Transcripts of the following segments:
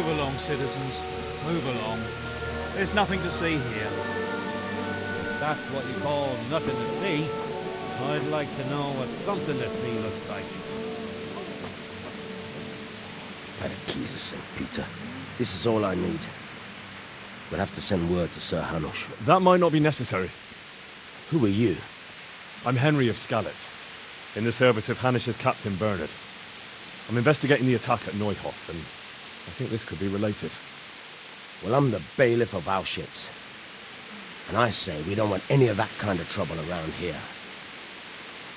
Move along, citizens. Move along. There's nothing to see here. That's what you call nothing to see. I'd like to know what something to see looks like. By the keys of St. Peter, this is all I need. We'll have to send word to Sir Hanush. That might not be necessary. Who are you? I'm Henry of Skalitz, in the service of Hanush's Captain Bernard. I'm investigating the attack at Neuhof, and I think this could be related. Well, I'm the bailiff of Ushitz. And I say we don't want any of that kind of trouble around here.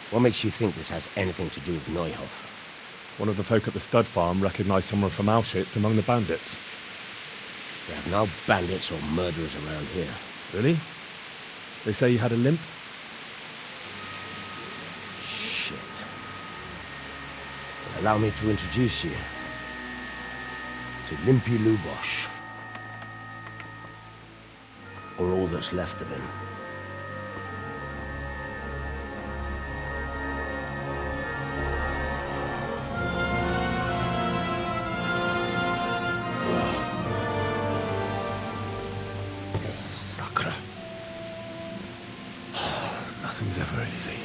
What makes you think this has anything to do with Neuhof? One of the folk at the stud farm recognized someone from Ushitz among the bandits. We have no bandits or murderers around here. Really? They say he had a limp? Shit. Well, allow me to introduce you to Limpy Lubosh. Or all that's left of him. Sakra. Nothing's ever easy.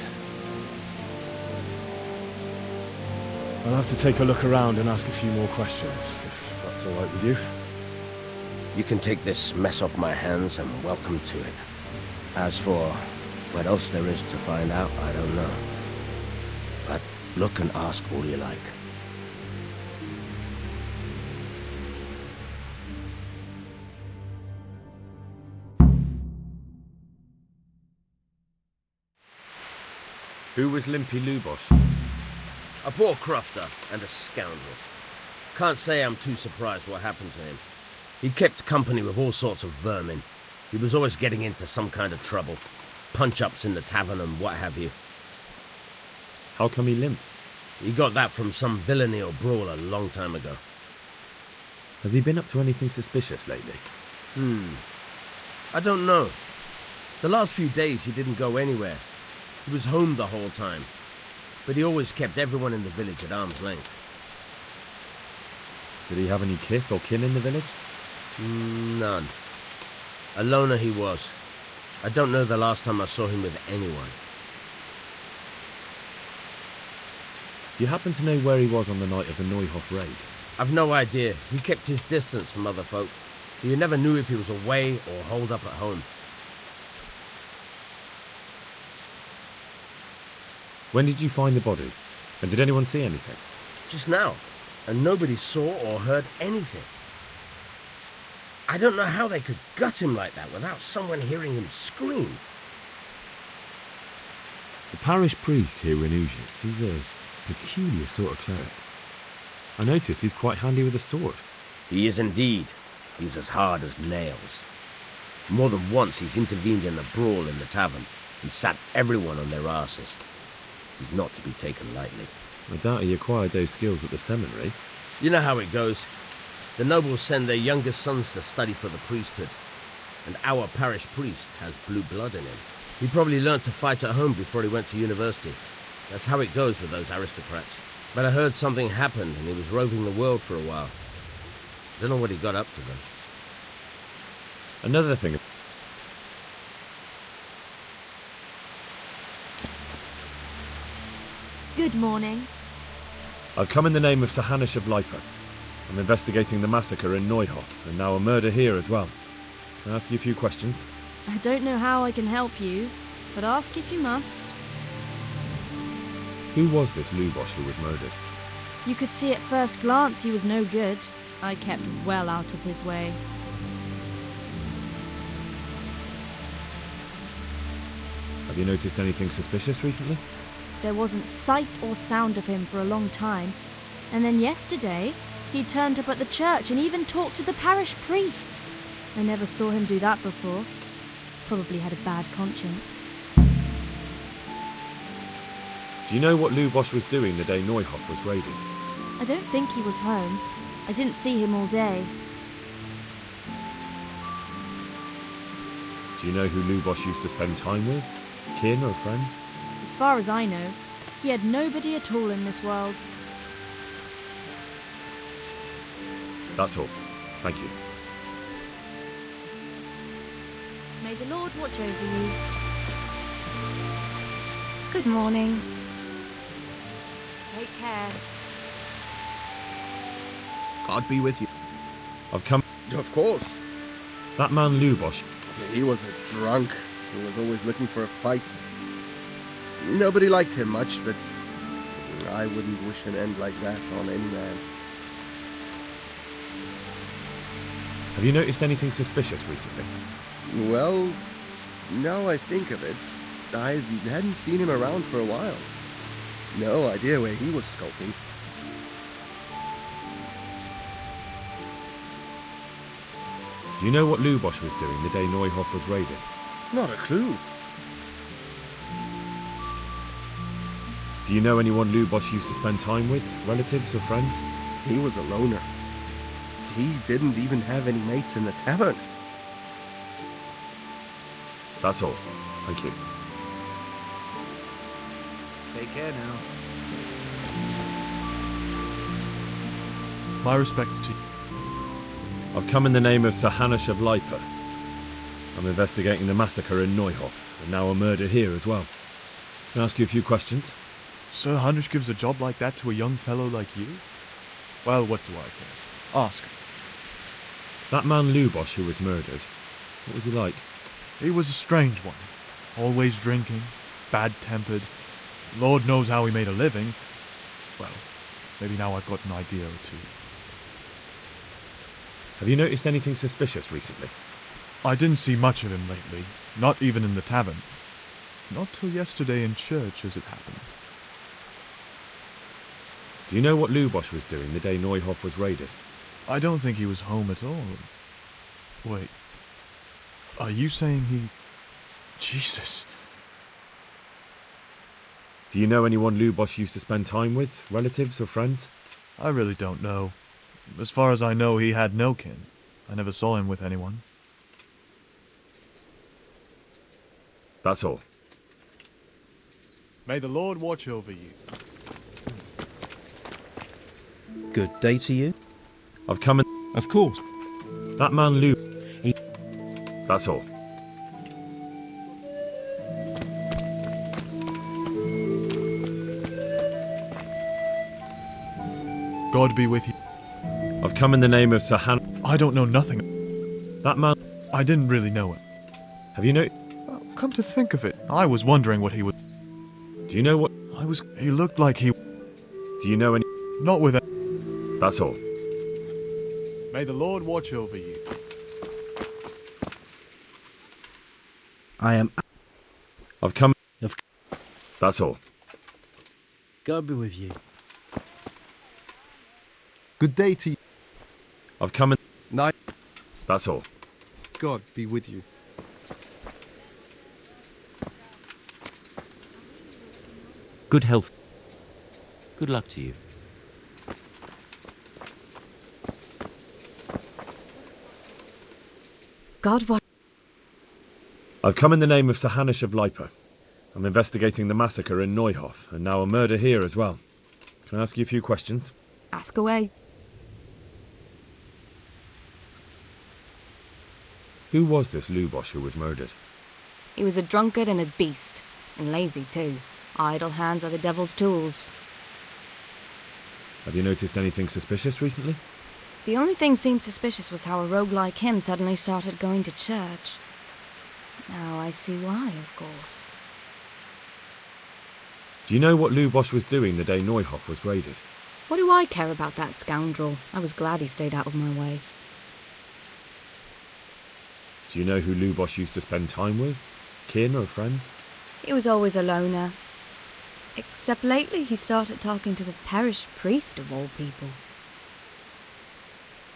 I'll have to take a look around and ask a few more questions, if that's all right with you. You can take this mess off my hands and welcome to it. As for what else there is to find out, I don't know. But look and ask all you like. Who was Limpy Lubosh? A poor crofter and a scoundrel. Can't say I'm too surprised what happened to him. He kept company with all sorts of vermin. He was always getting into some kind of trouble. Punch-ups in the tavern and what have you. How come he limped? He got that from some villainy or brawl a long time ago. Has he been up to anything suspicious lately? I don't know. The last few days he didn't go anywhere. He was home the whole time. But he always kept everyone in the village at arm's length. Did he have any kith or kin in the village? None. A loner he was. I don't know the last time I saw him with anyone. Do you happen to know where he was on the night of the Neuhof raid? I've no idea. He kept his distance from other folk, so you never knew if he was away or holed up at home. When did you find the body? And did anyone see anything? Just now, and nobody saw or heard anything. I don't know how they could gut him like that without someone hearing him scream. The parish priest here in Ushitz, he's a peculiar sort of cleric. I noticed he's quite handy with a sword. He is indeed. He's as hard as nails. More than once he's intervened in a brawl in the tavern and sat everyone on their asses. He's not to be taken lightly. I doubt he acquired those skills at the seminary. You know how it goes. The nobles send their youngest sons to study for the priesthood, and our parish priest has blue blood in him. He probably learnt to fight at home before he went to university. That's how it goes with those aristocrats. But I heard something happened and he was roving the world for a while. Don't know what he got up to then. Another thing... Good morning. I've come in the name of Sir Hanush of Leiper. I'm investigating the massacre in Neuhof, and now a murder here as well. Can I ask you a few questions? I don't know how I can help you, but ask if you must. Who was this Lubosh who was murdered? You could see at first glance he was no good. I kept well out of his way. Have you noticed anything suspicious recently? There wasn't sight or sound of him for a long time, and then yesterday he turned up at the church and even talked to the parish priest. I never saw him do that before. Probably had a bad conscience. Do you know what Lubosh was doing the day Neuhof was raided? I don't think he was home. I didn't see him all day. Do you know who Lubosh used to spend time with? Kin or friends? As far as I know, he had nobody at all in this world. That's all. Thank you. May the Lord watch over you. Good morning. Take care. God be with you. I've come... Of course. That man Lubosh. He was a drunk who was always looking for a fight. Nobody liked him much, but I wouldn't wish an end like that on any man. Have you noticed anything suspicious recently? Well, now I think of it, I hadn't seen him around for a while. No idea where he was skulking. Do you know what Lubosh was doing the day Neuhoff was raided? Not a clue. Do you know anyone Lubosh used to spend time with? Relatives or friends? He was a loner. He didn't even have any mates in the tavern. That's all. Thank you. Take care now. My respects to you. I've come in the name of Sir Hanush of Lipa. I'm investigating the massacre in Neuhoff, and now a murder here as well. Can I ask you a few questions? Sir Hanush gives a job like that to a young fellow like you? Well, what do I care? Ask. That man Lubosh who was murdered, what was he like? He was a strange one. Always drinking, bad-tempered. Lord knows how he made a living. Well, maybe now I've got an idea or two. Have you noticed anything suspicious recently? I didn't see much of him lately, not even in the tavern. Not till yesterday in church, as it happens. Do you know what Lubosh was doing the day Neuhoff was raided? I don't think he was home at all. Wait. Are you saying he... Jesus. Do you know anyone Lubosh used to spend time with? Relatives or friends? I really don't know. As far as I know, he had no kin. I never saw him with anyone. That's all. May the Lord watch over you. Good day to you. I've come in... Of course. That man Lu... That's all. God be with you. I've come in the name of Sir Han... I don't know nothing. That man... I didn't really know him. Have you know... Come to think of it, I was wondering what he would... Do you know what... He looked like he... Do you know any... Not with... That's all. May the Lord watch over you. I am... I've come... Of... That's all. God be with you. Good day to you. I've come in... Night. That's all. God be with you. Good health. Good luck to you. Godwin. I've come in the name of Sir Hanush of Lipa. I'm investigating the massacre in Neuhoff, and now a murder here as well. Can I ask you a few questions? Ask away. Who was this Lubosh who was murdered? He was a drunkard and a beast, and lazy too. Idle hands are the devil's tools. Have you noticed anything suspicious recently? The only thing seemed suspicious was how a rogue like him suddenly started going to church. Now I see why, of course. Do you know what Lubosh was doing the day Neuhoff was raided? What do I care about that scoundrel? I was glad he stayed out of my way. Do you know who Lubosh used to spend time with? Kin or friends? He was always a loner. Except lately he started talking to the parish priest of all people.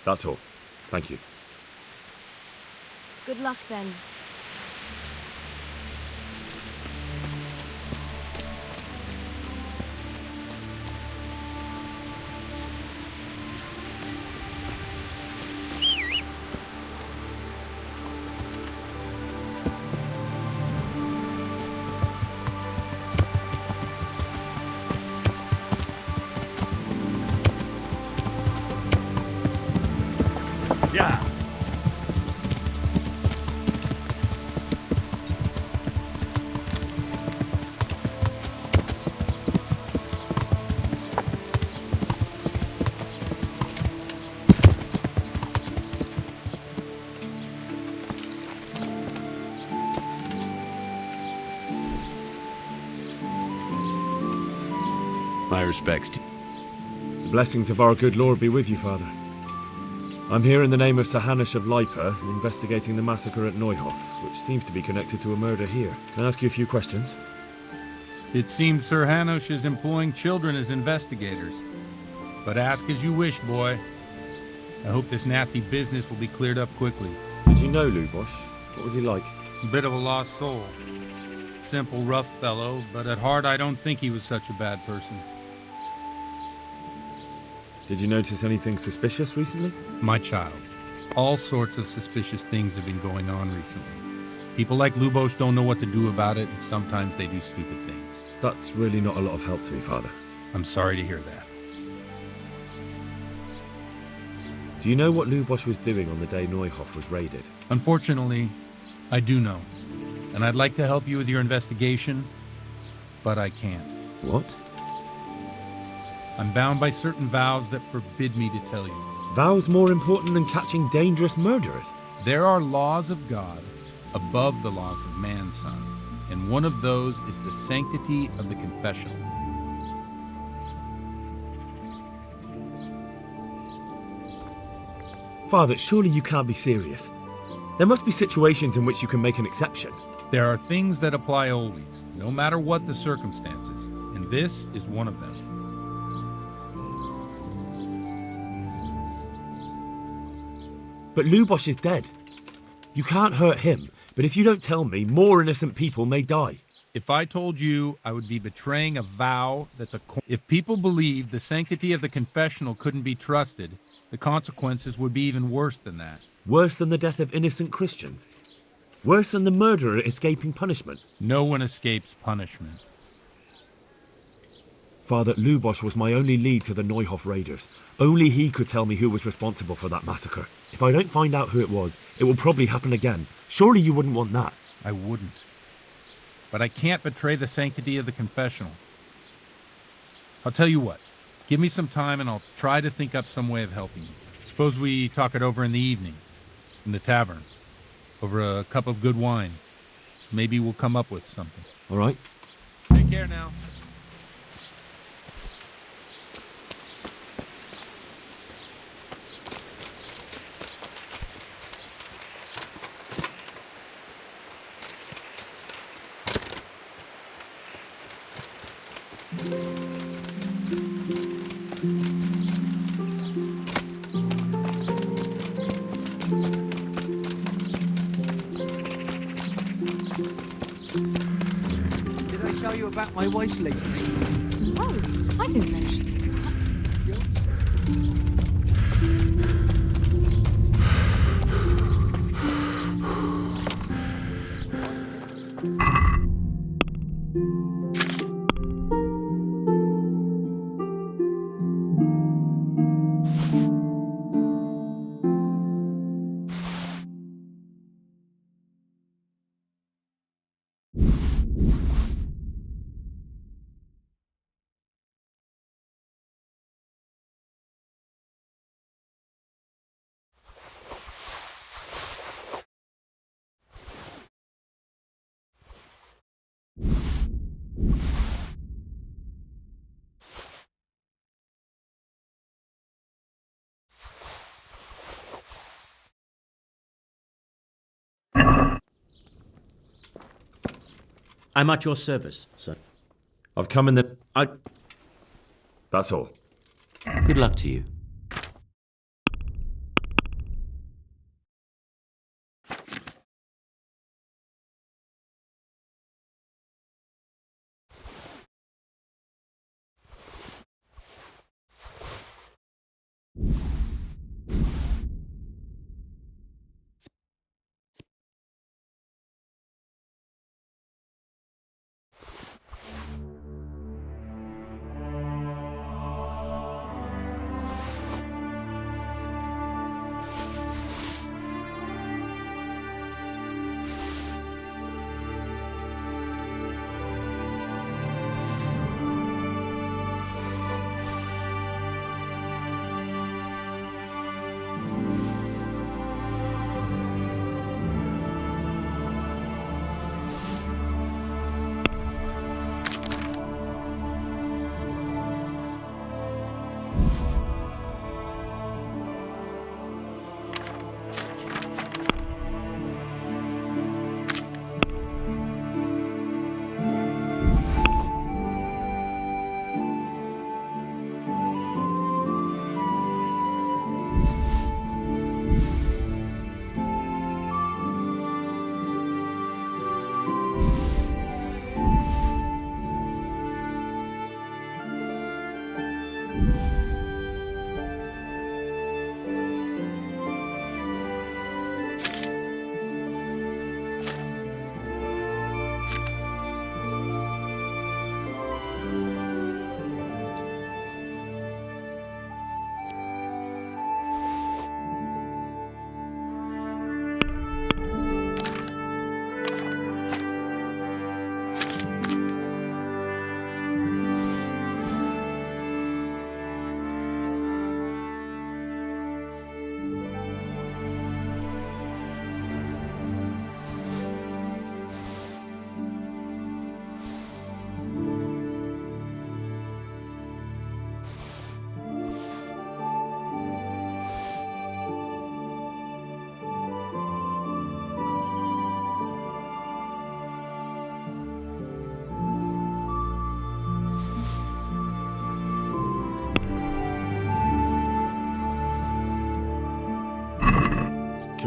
That's all. Thank you. Good luck then. Yeah. My respects to The blessings of our good Lord be with you, Father. I'm here in the name of Sir Hanush of Lipa, investigating the massacre at Neuhof, which seems to be connected to a murder here. Can I ask you a few questions? It seems Sir Hanush is employing children as investigators. But ask as you wish, boy. I hope this nasty business will be cleared up quickly. Did you know Lubosh? What was he like? A bit of a lost soul. Simple, rough fellow, but at heart I don't think he was such a bad person. Did you notice anything suspicious recently? My child, all sorts of suspicious things have been going on recently. People like Lubosh don't know what to do about it, and sometimes they do stupid things. That's really not a lot of help to me, Father. I'm sorry to hear that. Do you know what Lubosh was doing on the day Neuhof was raided? Unfortunately, I do know. And I'd like to help you with your investigation, but I can't. What? I'm bound by certain vows that forbid me to tell you. Vows more important than catching dangerous murderers? There are laws of God above the laws of man, son. And one of those is the sanctity of the confessional. Father, surely you can't be serious. There must be situations in which you can make an exception. There are things that apply always, no matter what the circumstances, and this is one of them. But Lubosh is dead. You can't hurt him, but if you don't tell me, more innocent people may die. If I told you, I would be betraying a vow that's a... If people believed the sanctity of the confessional couldn't be trusted, the consequences would be even worse than that. Worse than the death of innocent Christians? Worse than the murderer escaping punishment? No one escapes punishment. Father, Lubosh was my only lead to the Neuhof raiders. Only he could tell me who was responsible for that massacre. If I don't find out who it was, it will probably happen again. Surely you wouldn't want that. I wouldn't. But I can't betray the sanctity of the confessional. I'll tell you what. Give me some time and I'll try to think up some way of helping you. Suppose we talk it over in the evening, in the tavern, over a cup of good wine. Maybe we'll come up with something. All right. Take care now. Did I tell you about my wife's lately? Oh, I didn't mention. I'm at your service, sir. I've come in the... That's all. Good luck to you.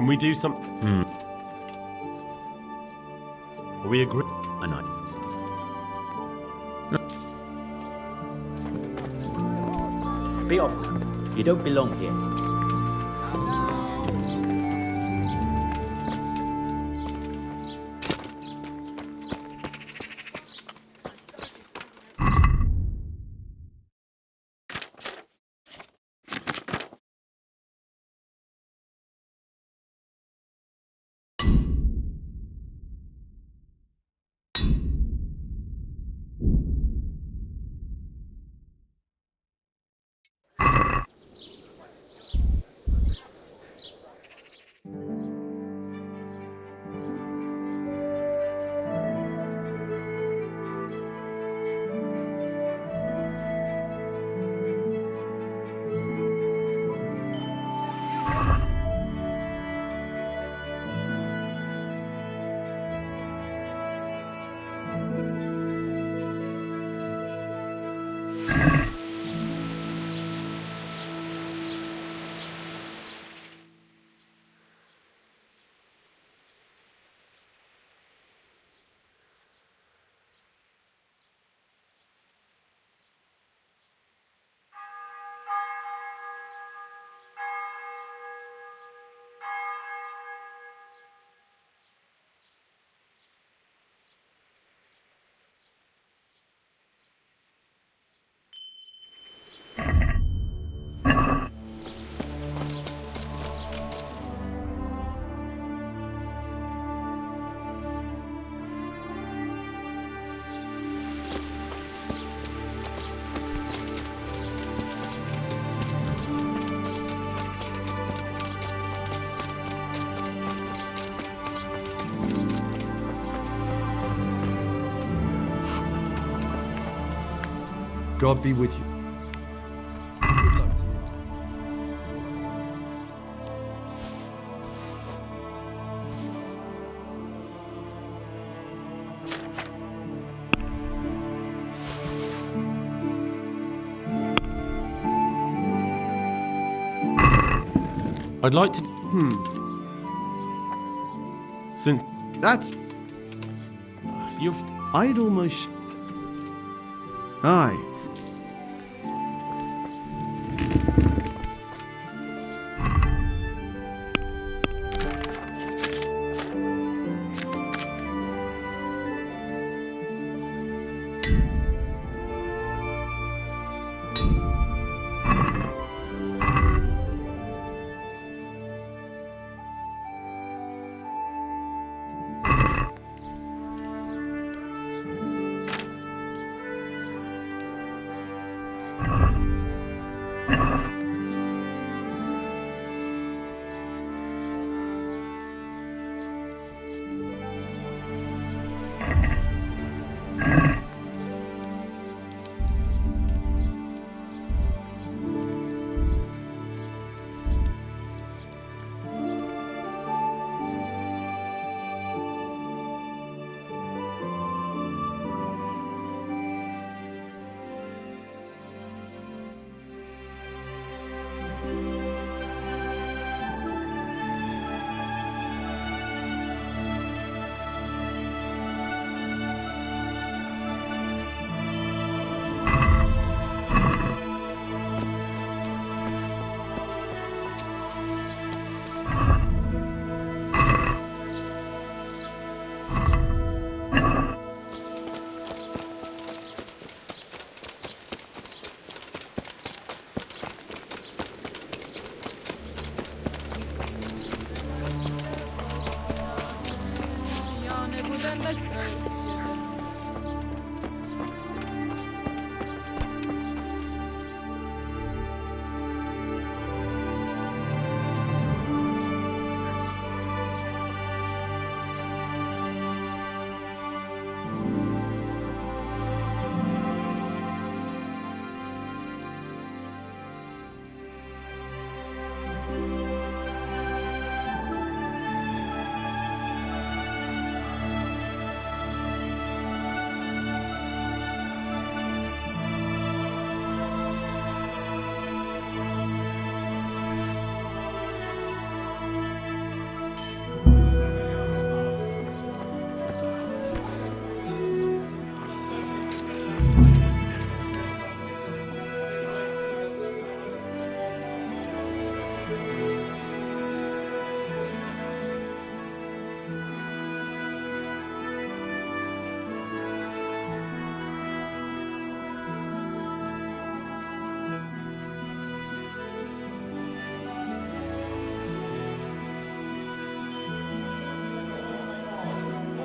Can we do some? We agree. I know. Be off now. You don't belong here. God be with you. Good luck to you. I'd like to. Since That's... you've. I'd almost... Aye.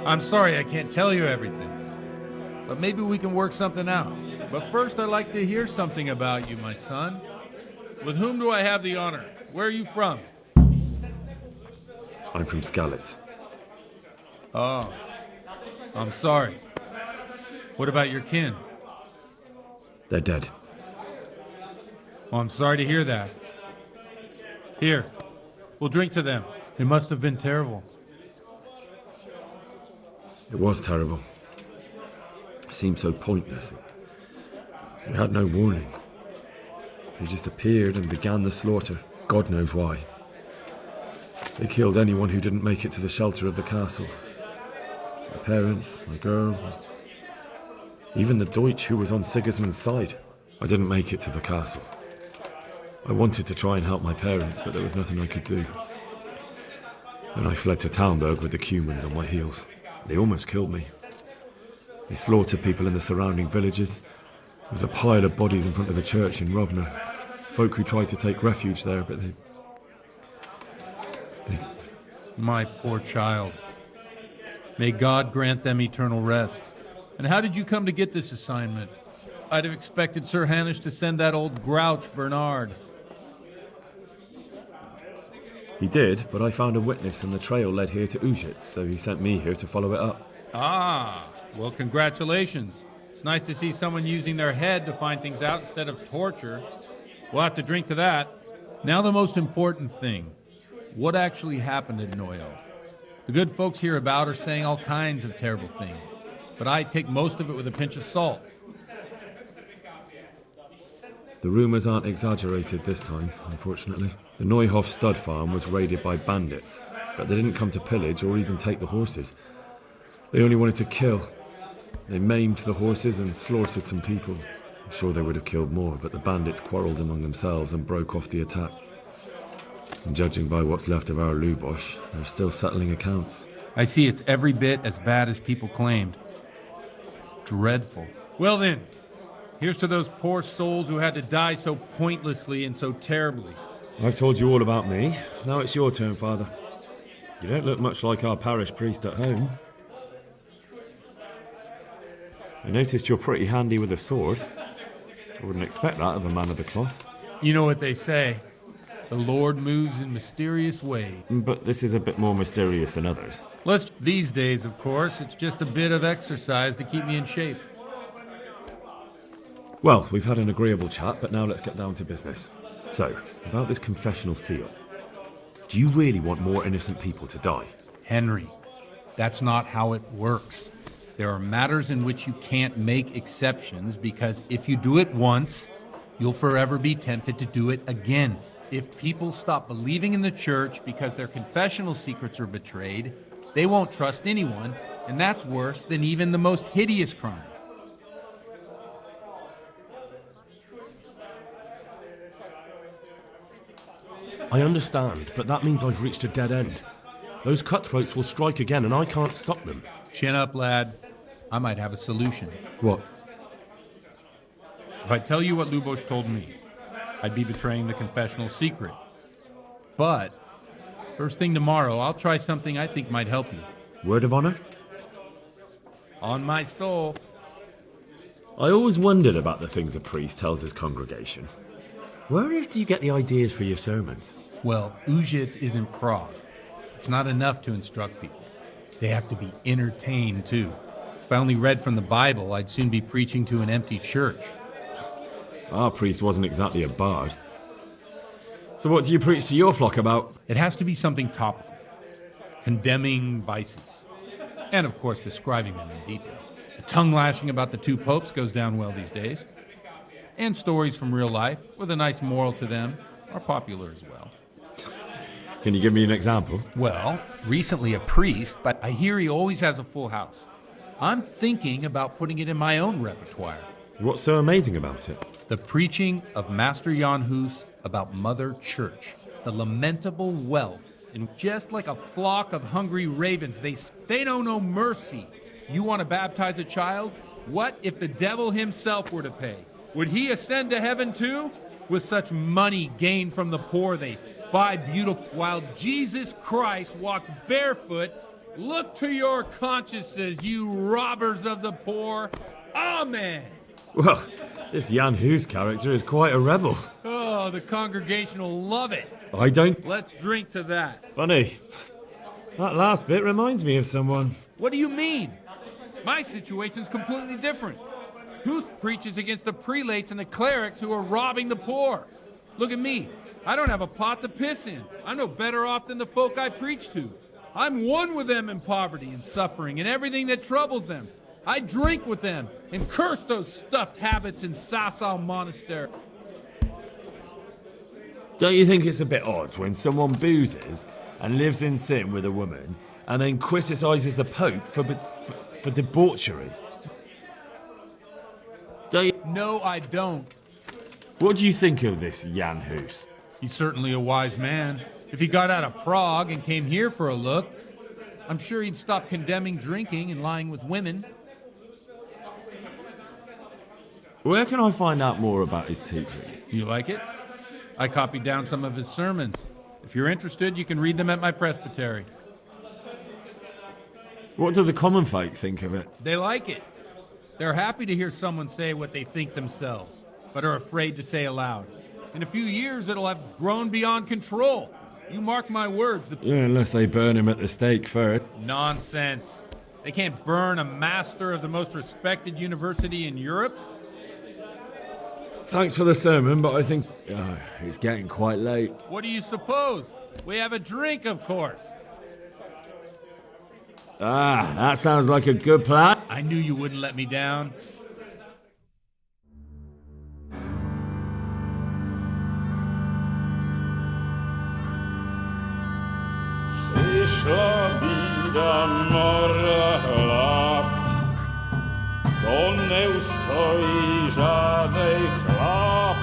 I'm sorry I can't tell you everything, but maybe we can work something out. But first, I'd like to hear something about you, my son. With whom do I have the honor? Where are you from? I'm from Skalitz. Oh, I'm sorry. What about your kin? They're dead. Oh, I'm sorry to hear that. Here, we'll drink to them. It must have been terrible. It was terrible. It seemed so pointless. We had no warning. They just appeared and began the slaughter. God knows why. They killed anyone who didn't make it to the shelter of the castle. My parents, my girl, even the Deutsch who was on Sigismund's side. I didn't make it to the castle. I wanted to try and help my parents, but there was nothing I could do. Then I fled to Talmberg with the Cumans on my heels. They almost killed me. They slaughtered people in the surrounding villages. There was a pile of bodies in front of the church in Rovna. Folk who tried to take refuge there, but they... My poor child. May God grant them eternal rest. And how did you come to get this assignment? I'd have expected Sir Hanish to send that old grouch, Bernard. He did, but I found a witness and the trail led here to Ushitz, so he sent me here to follow it up. Ah, well, congratulations. It's nice to see someone using their head to find things out instead of torture. We'll have to drink to that. Now the most important thing. What actually happened at Neuhof? The good folks hereabout are saying all kinds of terrible things, but I take most of it with a pinch of salt. The rumours aren't exaggerated this time, unfortunately. The Neuhof stud farm was raided by bandits, but they didn't come to pillage or even take the horses. They only wanted to kill. They maimed the horses and slaughtered some people. I'm sure they would have killed more, but the bandits quarrelled among themselves and broke off the attack. And judging by what's left of our Lubosh, they're still settling accounts. I see it's every bit as bad as people claimed. Dreadful. Well then, here's to those poor souls who had to die so pointlessly and so terribly. I've told you all about me. Now it's your turn, Father. You don't look much like our parish priest at home. I noticed you're pretty handy with a sword. I wouldn't expect that of a man of the cloth. You know what they say. The Lord moves in mysterious ways. But this is a bit more mysterious than others. These days, of course, it's just a bit of exercise to keep me in shape. Well, we've had an agreeable chat, but now let's get down to business. So, about this confessional seal. Do you really want more innocent people to die? Henry, that's not how it works. There are matters in which you can't make exceptions because if you do it once, you'll forever be tempted to do it again. If people stop believing in the church because their confessional secrets are betrayed, they won't trust anyone, and that's worse than even the most hideous crime. I understand, but that means I've reached a dead end. Those cutthroats will strike again and I can't stop them. Chin up, lad. I might have a solution. What? If I tell you what Lubosh told me, I'd be betraying the confessional secret. But, first thing tomorrow, I'll try something I think might help you. Word of honor? On my soul. I always wondered about the things a priest tells his congregation. Where on earth do you get the ideas for your sermons? Well, Ushitz is in Prague. It's not enough to instruct people. They have to be entertained, too. If I only read from the Bible, I'd soon be preaching to an empty church. Our priest wasn't exactly a bard. So what do you preach to your flock about? It has to be something topical. Condemning vices. And, of course, describing them in detail. The tongue-lashing about the two popes goes down well these days. And stories from real life, with a nice moral to them, are popular as well. Can you give me an example? Well, recently a priest, but I hear he always has a full house. I'm thinking about putting it in my own repertoire. What's so amazing about it? The preaching of Master Jan Hus about Mother Church. The lamentable wealth. And just like a flock of hungry ravens, they know no mercy. You want to baptize a child? What if the devil himself were to pay? Would he ascend to heaven too? With such money gained from the poor, they buy beautiful, while Jesus Christ walked barefoot Look to your consciences, you robbers of the poor. Amen. Well, this Jan Hus character is quite a rebel. Oh, the congregation will love it. I don't... Let's drink to that. Funny. That last bit reminds me of someone. What do you mean? My situation's completely different. Huth preaches against the prelates and the clerics who are robbing the poor. Look at me. I don't have a pot to piss in. I'm no better off than the folk I preach to. I'm one with them in poverty and suffering and everything that troubles them. I drink with them and curse those stuffed habits in Sasau Monastery. Don't you think it's a bit odd when someone boozes and lives in sin with a woman and then criticises the Pope for debauchery? Don't you... No, I don't. What do you think of this Jan Hus? He's certainly a wise man. If he got out of Prague and came here for a look, I'm sure he'd stop condemning drinking and lying with women. Where can I find out more about his teaching? You like it? I copied down some of his sermons. If you're interested, you can read them at my presbytery. What do the common folk think of it? They like it. They're happy to hear someone say what they think themselves, but are afraid to say aloud. In a few years, it'll have grown beyond control. You mark my words. Unless they burn him at the stake first. Nonsense. They can't burn a master of the most respected university in Europe. Thanks for the sermon, but I think it's getting quite late. What do you suppose? We have a drink, of course. Ah, that sounds like a good plan. I knew you wouldn't let me down. Przyszła bida mora lat, to nie ustoi żadnej chlap.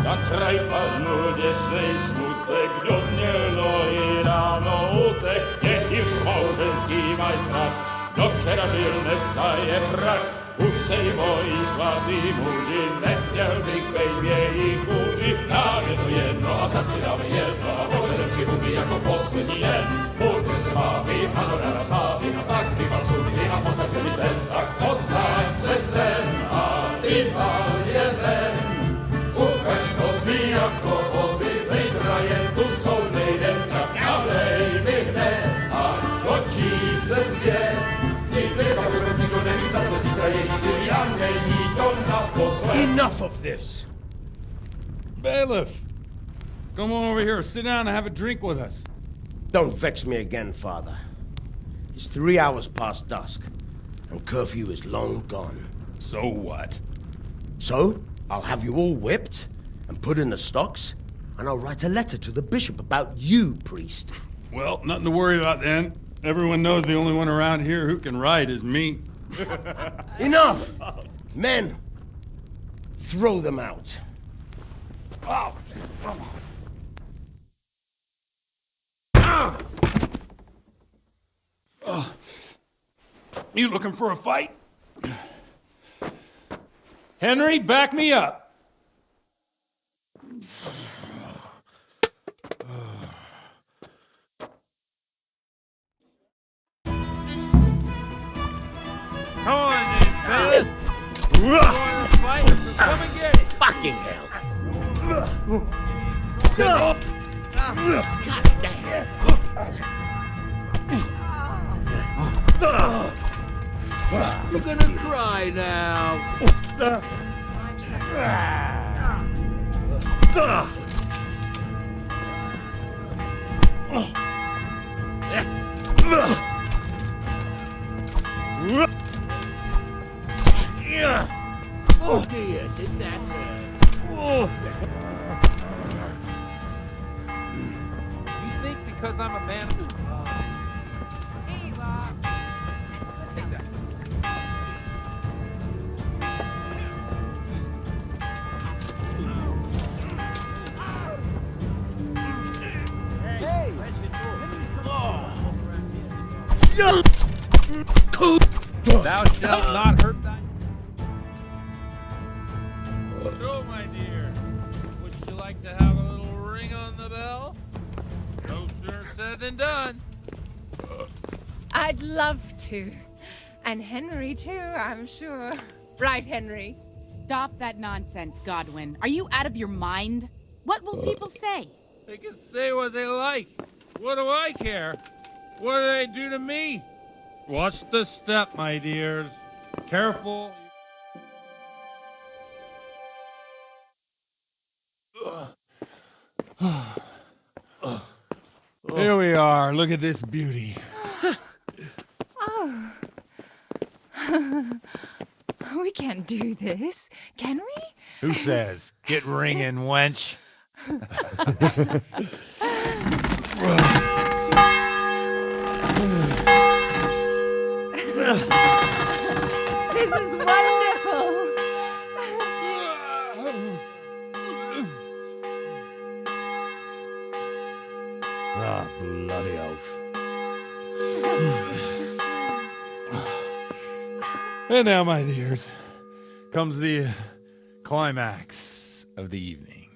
Na kraj padł dziesięć smutek, do mnie i rano utek, jaki w małżeński majstrat, do wczera żylne staje prak. Už sej moji svatý muži, nechtěl bych bejbě jich učit. Nám je to jedno a tak si dáme jedno a požadem si huby jako poslední den. Buďme se mámy, ano ráda slávy a tak vypal sudy a posaď se mi sen. Tak posaď se sem a vypal je ven. Ukaž kozy jako vozy, zítra je tu soudnej den. Tak nalej mi hned a točí se svět. Enough of this! Bailiff! Come on over here, sit down and have a drink with us. Don't vex me again, Father. It's 3 hours past dusk, and curfew is long gone. So what? So, I'll have you all whipped and put in the stocks, and I'll write a letter to the bishop about you, priest. Well, nothing to worry about then. Everyone knows the only one around here who can ride is me. Enough! Men, throw them out. Oh. You looking for a fight? Henry, back me up. Come on, then, you want to fight? Come and get it. Fucking hell. God damn. You're gonna cry now. Oh dear, did that hurt? You think because I'm a man who... Take that. Hey! Thou shalt not hurt thy... So, my dear, would you like to have a little ring on the bell? No sooner said than done. I'd love to. And Henry, too, I'm sure. Right, Henry? Stop that nonsense, Godwin. Are you out of your mind? What will people say? They can say what they like. What do I care? What do they do to me? Watch the step, my dears. Careful. Here we are. Look at this beauty. Oh. We can't do this, can we? Who says? Get ringing, wench. This is wonderful. Ah, bloody oath. And now, my dears, comes the climax of the evening.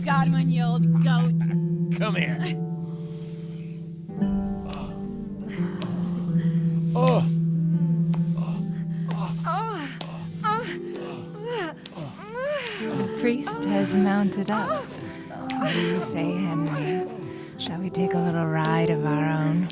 Godwin, you old goat. Come here. Oh. The priest has mounted up. What do you say, Henry? Shall we take a little ride of our own?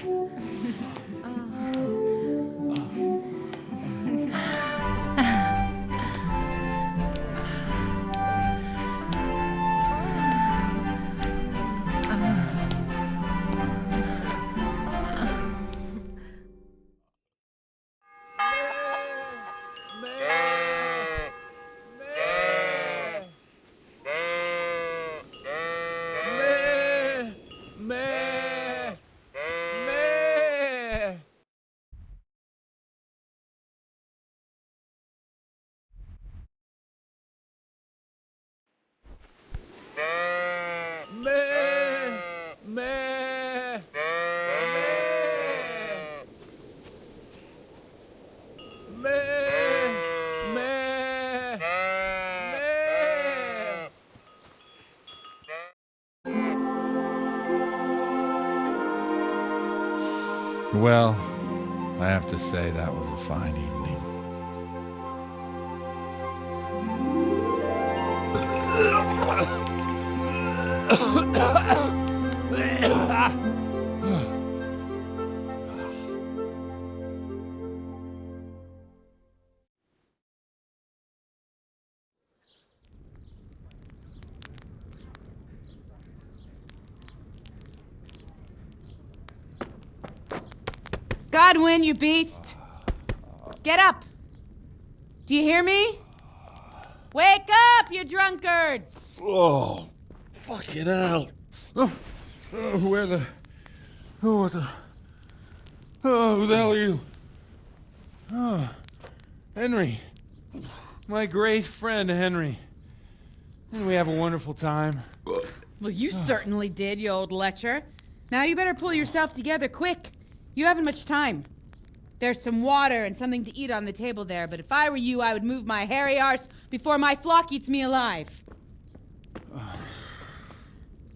Well, I have to say that was a fine evening. Godwin, you beast! Get up! Do you hear me? Wake up, you drunkards! Oh, fucking hell. Where the... Oh, what the... Oh, who the hell are you? Oh, Henry. My great friend, Henry. Didn't we have a wonderful time? Well, you certainly did, you old lecher. Now you better pull yourself together quick. You haven't much time. There's some water and something to eat on the table there, but if I were you, I would move my hairy arse before my flock eats me alive.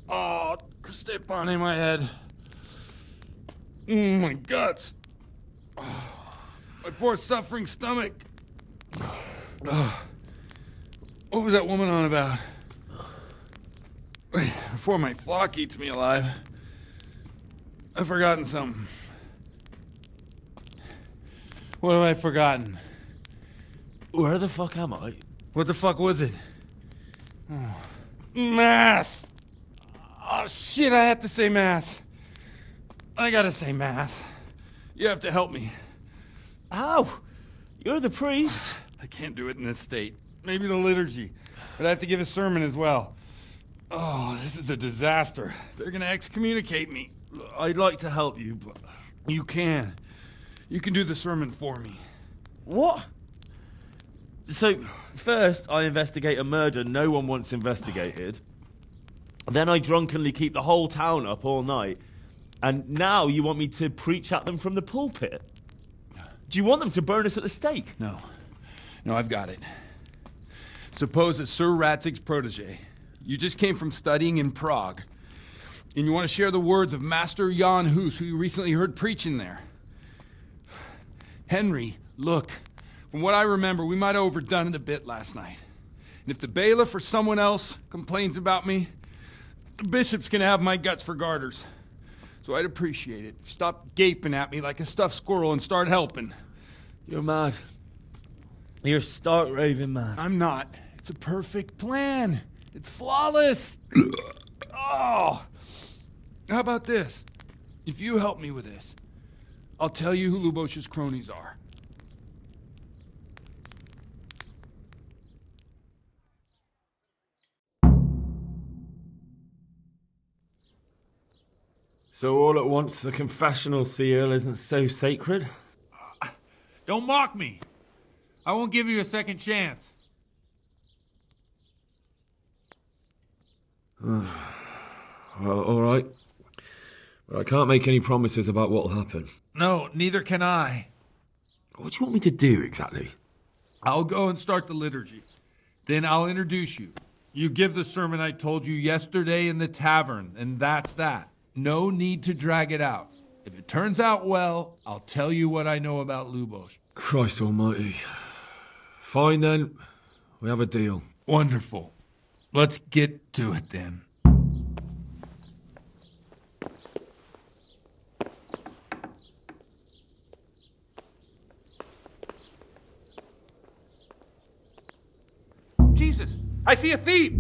Oh, step on in my head. My guts. My poor suffering stomach. What was that woman on about? Before my flock eats me alive. I've forgotten something. What have I forgotten? Where the fuck am I? What the fuck was it? Oh. Mass! Oh shit, I have to say mass. I gotta say mass. You have to help me. How? You're the priest. I can't do it in this state. Maybe the liturgy. But I have to give a sermon as well. Oh, this is a disaster. They're gonna excommunicate me. I'd like to help you, but... You can. You can do the sermon for me. What? So, first I investigate a murder no one wants investigated. Then I drunkenly keep the whole town up all night. And now you want me to preach at them from the pulpit? Do you want them to burn us at the stake? No. No, I've got it. Suppose that Sir Ratzig's protege. You just came from studying in Prague. And you want to share the words of Master Jan Hus, who you recently heard preaching there. Henry, look, from what I remember, we might have overdone it a bit last night. And if the bailiff or someone else complains about me, the bishop's gonna have my guts for garters. So I'd appreciate it. Stop gaping at me like a stuffed squirrel and start helping. You're mad. You're stark raving mad. I'm not. It's a perfect plan. It's flawless. Oh. How about this? If you help me with this, I'll tell you who Lubosh's cronies are. So all at once the confessional seal isn't so sacred? Don't mock me. I won't give you a second chance. Well, all right. But I can't make any promises about what'll happen. No, neither can I. What do you want me to do exactly? I'll go and start the liturgy. Then I'll introduce you. You give the sermon I told you yesterday in the tavern, and that's that. No need to drag it out. If it turns out well, I'll tell you what I know about Lubosh. Christ almighty. Fine then. We have a deal. Wonderful. Let's get to it then. Jesus, I see a thief!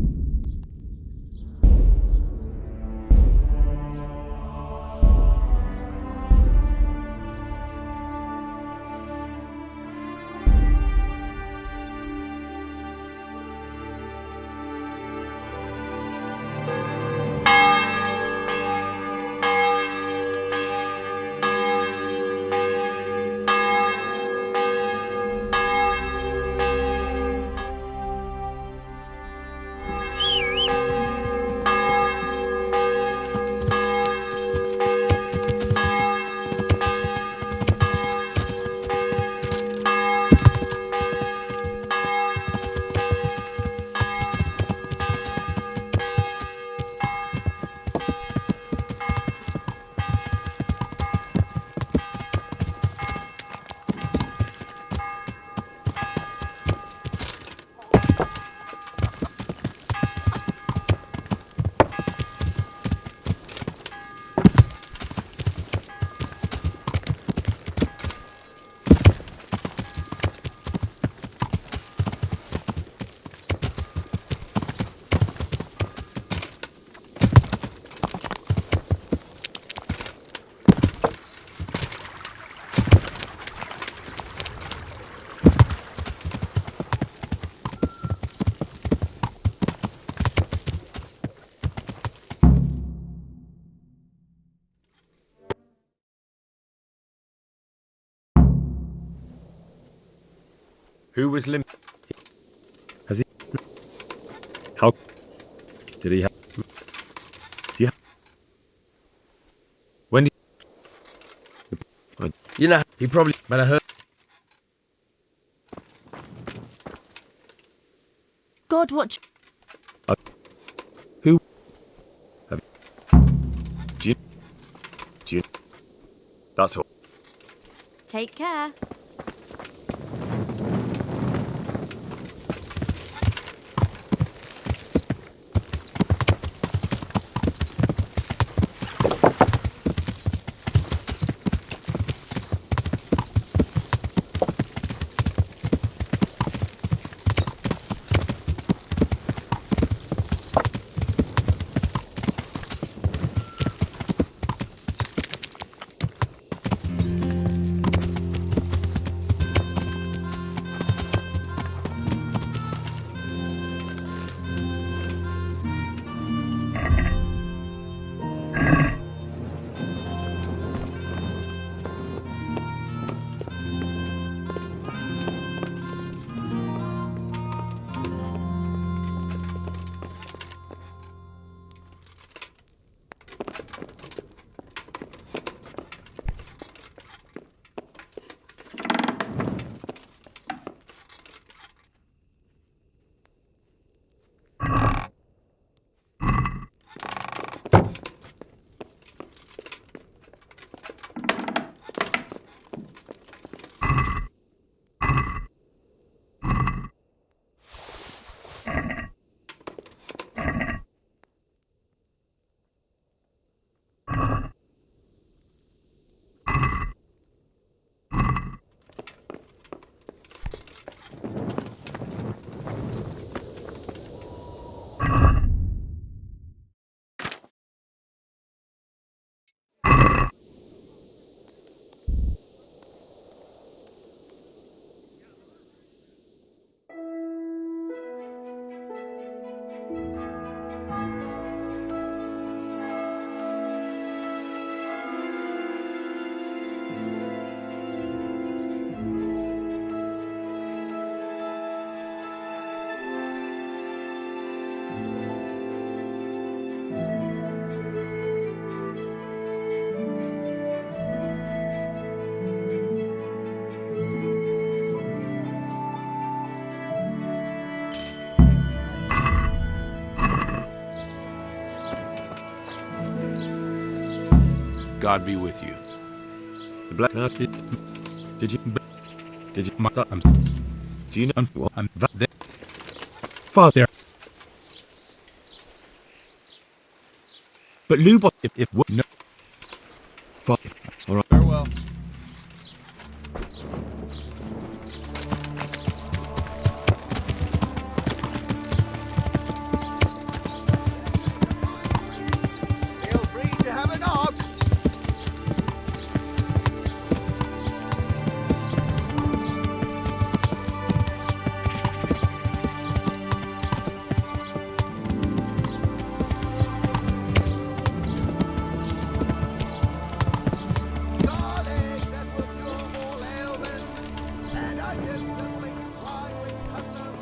Who was limp? Has he? How? Did he have? Yeah. When did? You know, he probably better heard. God, watch. Who? Have, do you? That's all. Take care. God be with you. The black now did you do you know what I'm there? Father. But Lubo if no Father. All right. Farewell. Feel free to have a knock. Darling, that will cure all ailments, and onions that make you cry when you cut them.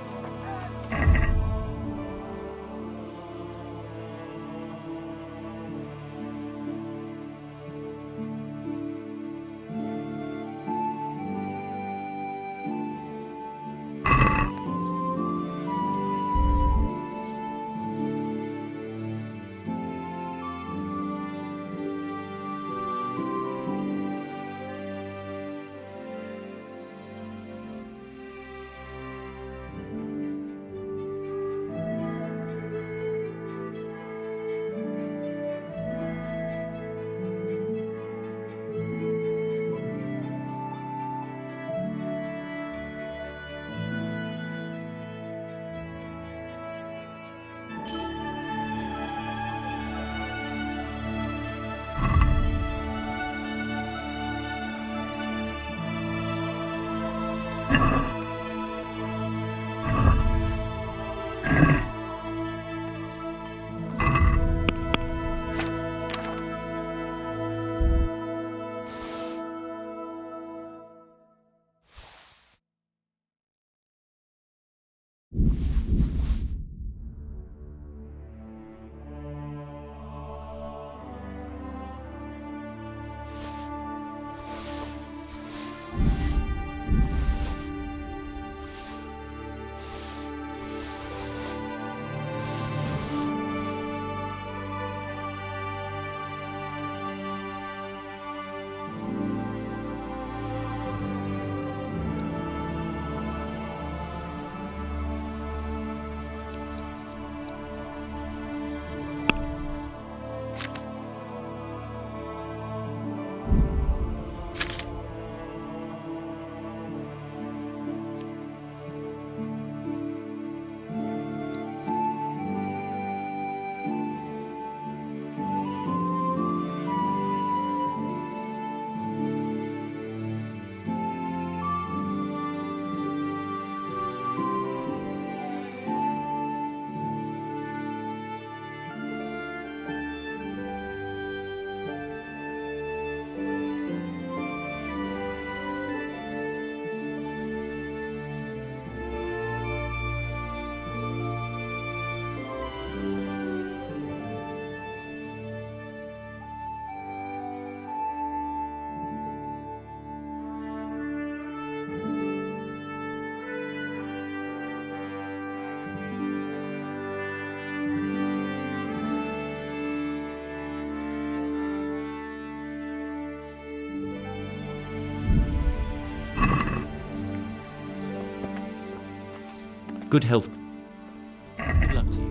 Good health. Good luck to you.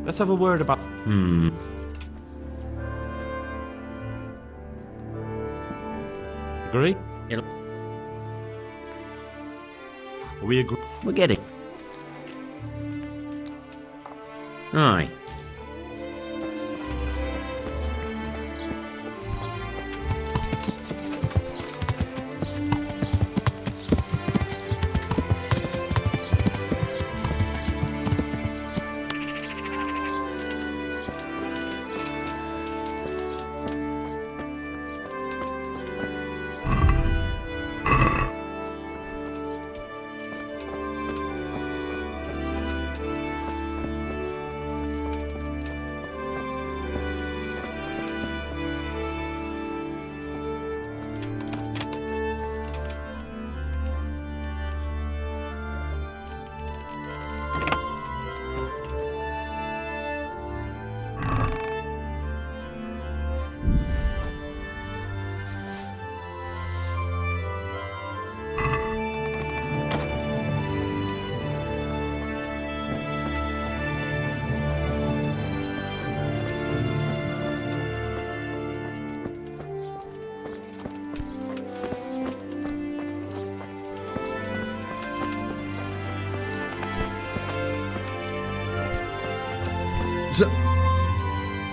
Let's have a word about... Agree? We agree. We're getting. Aye.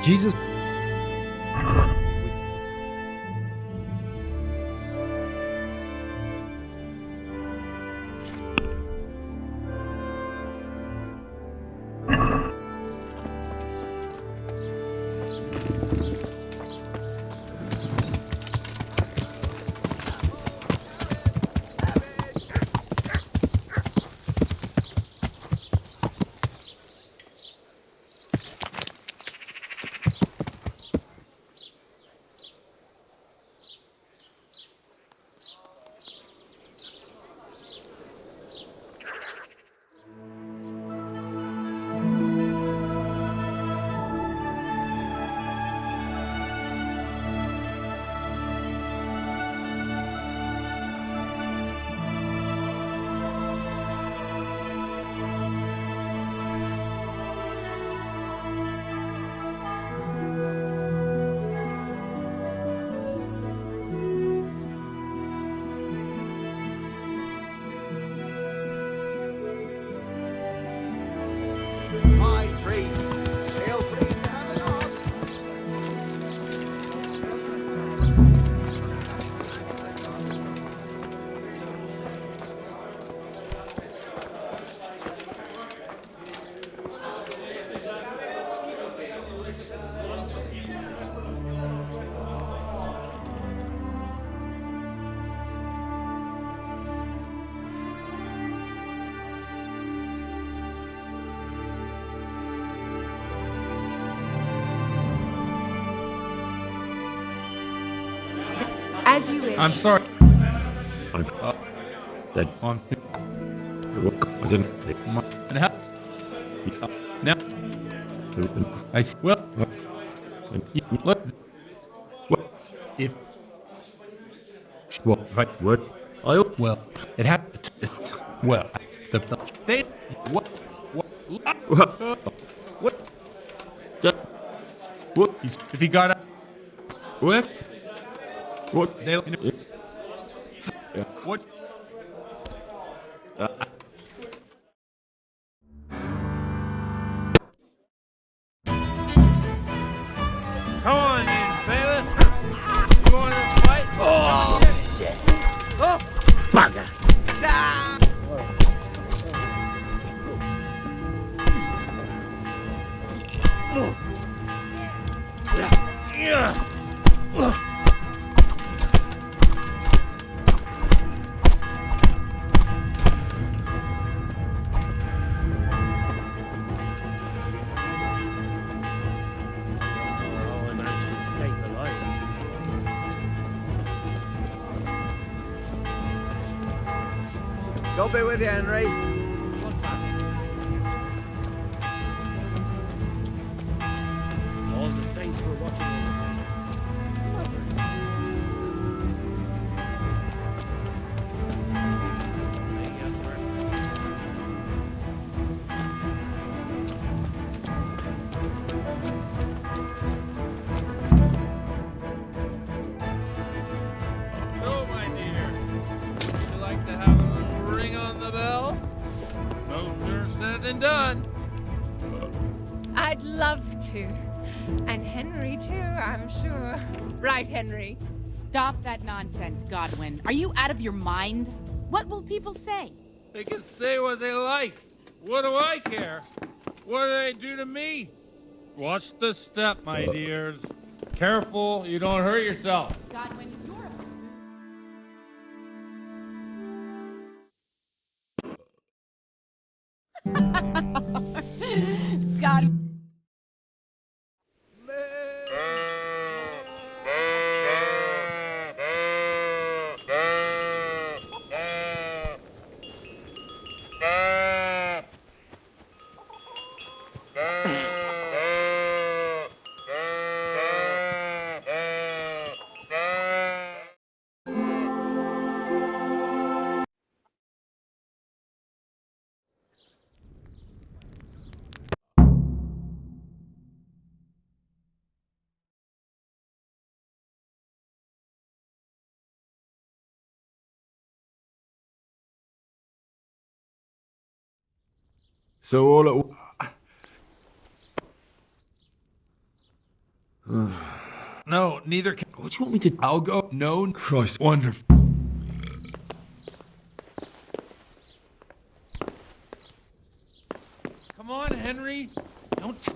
Jesus. My trees. Feel free to have it off. As you wish. I'm sorry. I'm dead. On. I didn't. And how? Now. I see. Well. Look. What? If. What? What? I. Well. It happened. Well. The. They. What? What? What? What? If he got out. What? What? They. What? Come on in, bailiff. You want to fight? Oh, shit. Oh, Bugger! ah. God be with you, Henry. All the saints were watching. So, my dear, would you like to have a little ring on the bell? No sooner said than done. I'd love to. And Henry, too, I'm sure. Right, Henry? Stop that nonsense, Godwin. Are you out of your mind? What will people say? They can say what they like. What do I care? What do they do to me? Watch the step, my dears. Careful, you don't hurt yourself. Godwin, you're a... God. So all at No, neither can. What do you want me to... I'll go. No. Christ. Wonderful. Come on, Henry. Don't.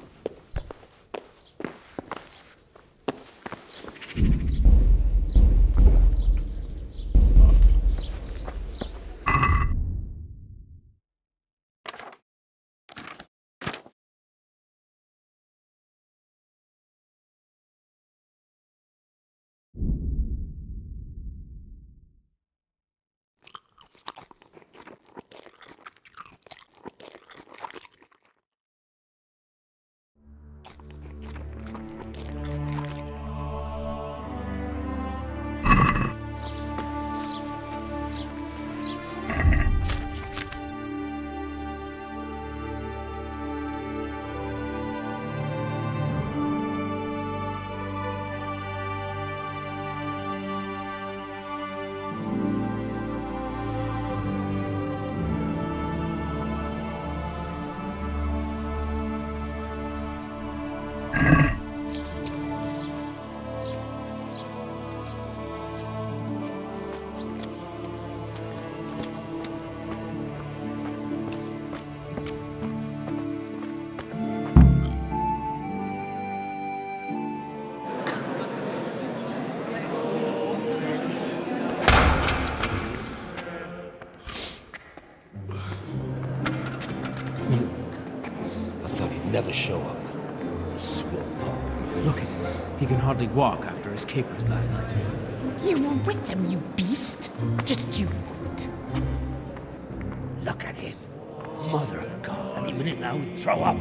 Never show up. The swimp. Look at him. He can hardly walk after his capers last night. You were with them, you beast. Just you wouldn't. Look at him. Mother of God. Any minute now he'll throw up.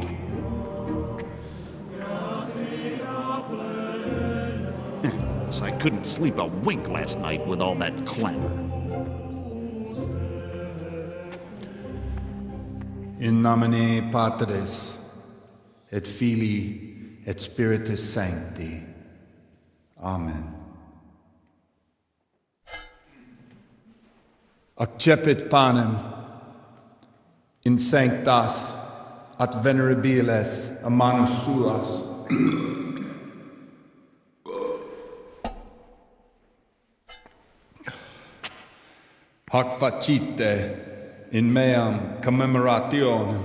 So I couldn't sleep a wink last night with all that clamor. In nomine Patris, et Filii, et Spiritus Sancti. Amen. Accepit panem in sanctas at venerabiles a manus suas. Hoc facite in meam commemorationem.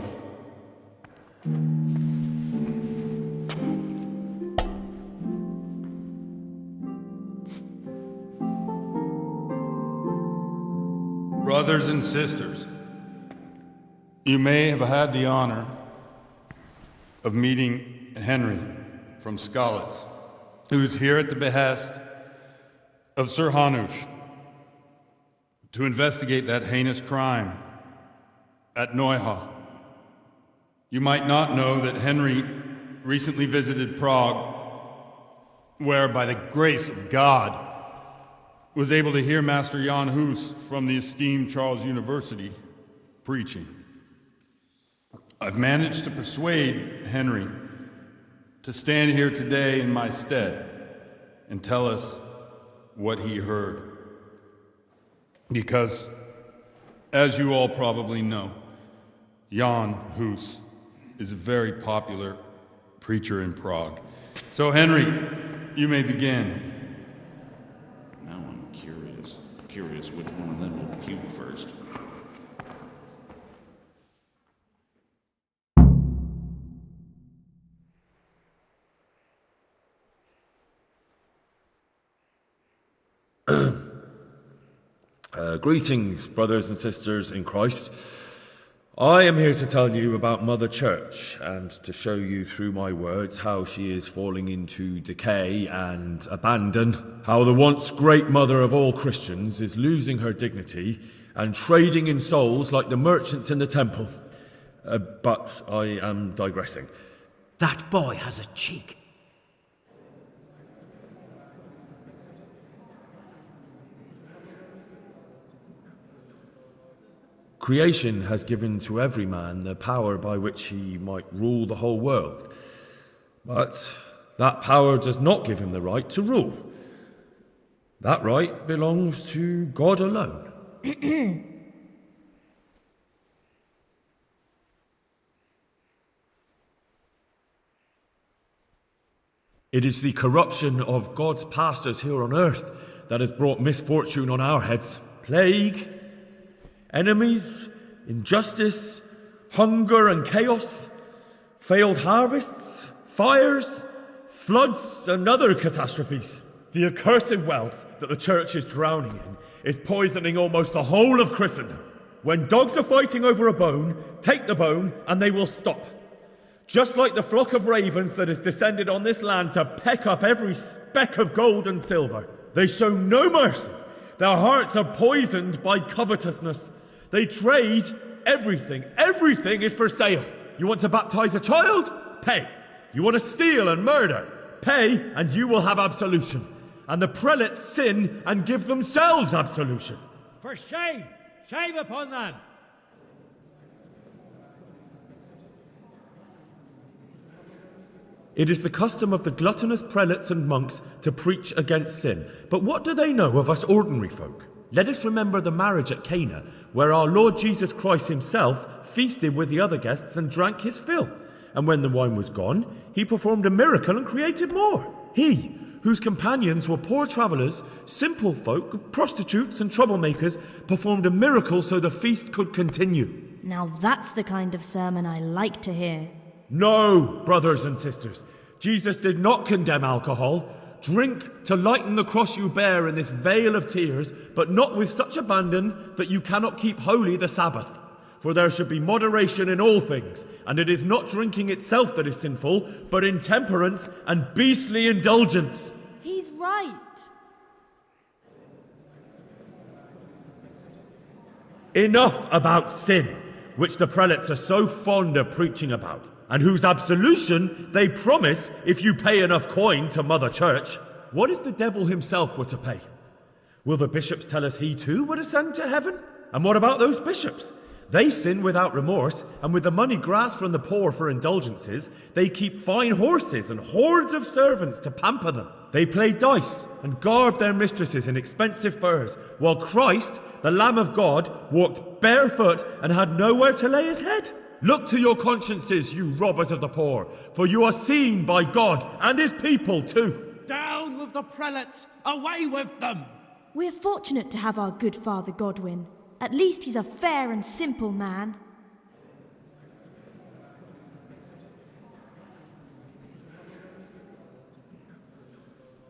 Brothers and sisters, you may have had the honor of meeting Henry from Skalitz, who is here at the behest of Sir Hanush, to investigate that heinous crime at Neuhof. You might not know that Henry recently visited Prague, where, by the grace of God, was able to hear Master Jan Hus from the esteemed Charles University preaching. I've managed to persuade Henry to stand here today in my stead and tell us what he heard. Because, as you all probably know, Jan Hus is a very popular preacher in Prague. So, Henry, you may begin. Now I'm curious which one of them will puke first. Greetings, brothers and sisters in Christ. I am here to tell you about Mother Church and to show you through my words how she is falling into decay and abandon, how the once great mother of all Christians is losing her dignity and trading in souls like the merchants in the temple. But I am digressing. That boy has a cheek. Creation has given to every man the power by which he might rule the whole world. But that power does not give him the right to rule. That right belongs to God alone. It is the corruption of God's pastors here on earth that has brought misfortune on our heads. Plague, enemies, injustice, hunger and chaos, failed harvests, fires, floods and other catastrophes. The accursed wealth that the church is drowning in is poisoning almost the whole of Christendom. When dogs are fighting over a bone, take the bone and they will stop. Just like the flock of ravens that has descended on this land to peck up every speck of gold and silver. They show no mercy. Their hearts are poisoned by covetousness. They trade everything. Everything is for sale. You want to baptize a child? Pay. You want to steal and murder? Pay, and you will have absolution. And the prelates sin and give themselves absolution. For shame! Shame upon them! It is the custom of the gluttonous prelates and monks to preach against sin. But what do they know of us ordinary folk? Let us remember the marriage at Cana, where our Lord Jesus Christ himself feasted with the other guests and drank his fill. And when the wine was gone, he performed a miracle and created more. He, whose companions were poor travellers, simple folk, prostitutes and troublemakers, performed a miracle so the feast could continue. Now that's the kind of sermon I like to hear. No, brothers and sisters, Jesus did not condemn alcohol. Drink to lighten the cross you bear in this vale of tears, but not with such abandon that you cannot keep holy the Sabbath. For there should be moderation in all things, and it is not drinking itself that is sinful, but intemperance and beastly indulgence. He's right. Enough about sin, which the prelates are so fond of preaching about, and whose absolution they promise if you pay enough coin to Mother Church. What if the devil himself were to pay? Will the bishops tell us he too would ascend to heaven? And what about those bishops? They sin without remorse, and with the money grasped from the poor for indulgences, they keep fine horses and hordes of servants to pamper them. They play dice and garb their mistresses in expensive furs, while Christ, the Lamb of God, walked barefoot and had nowhere to lay his head. Look to your consciences, you robbers of the poor, for you are seen by God and his people too. Down with the prelates! Away with them! We're fortunate to have our good Father Godwin. At least he's a fair and simple man.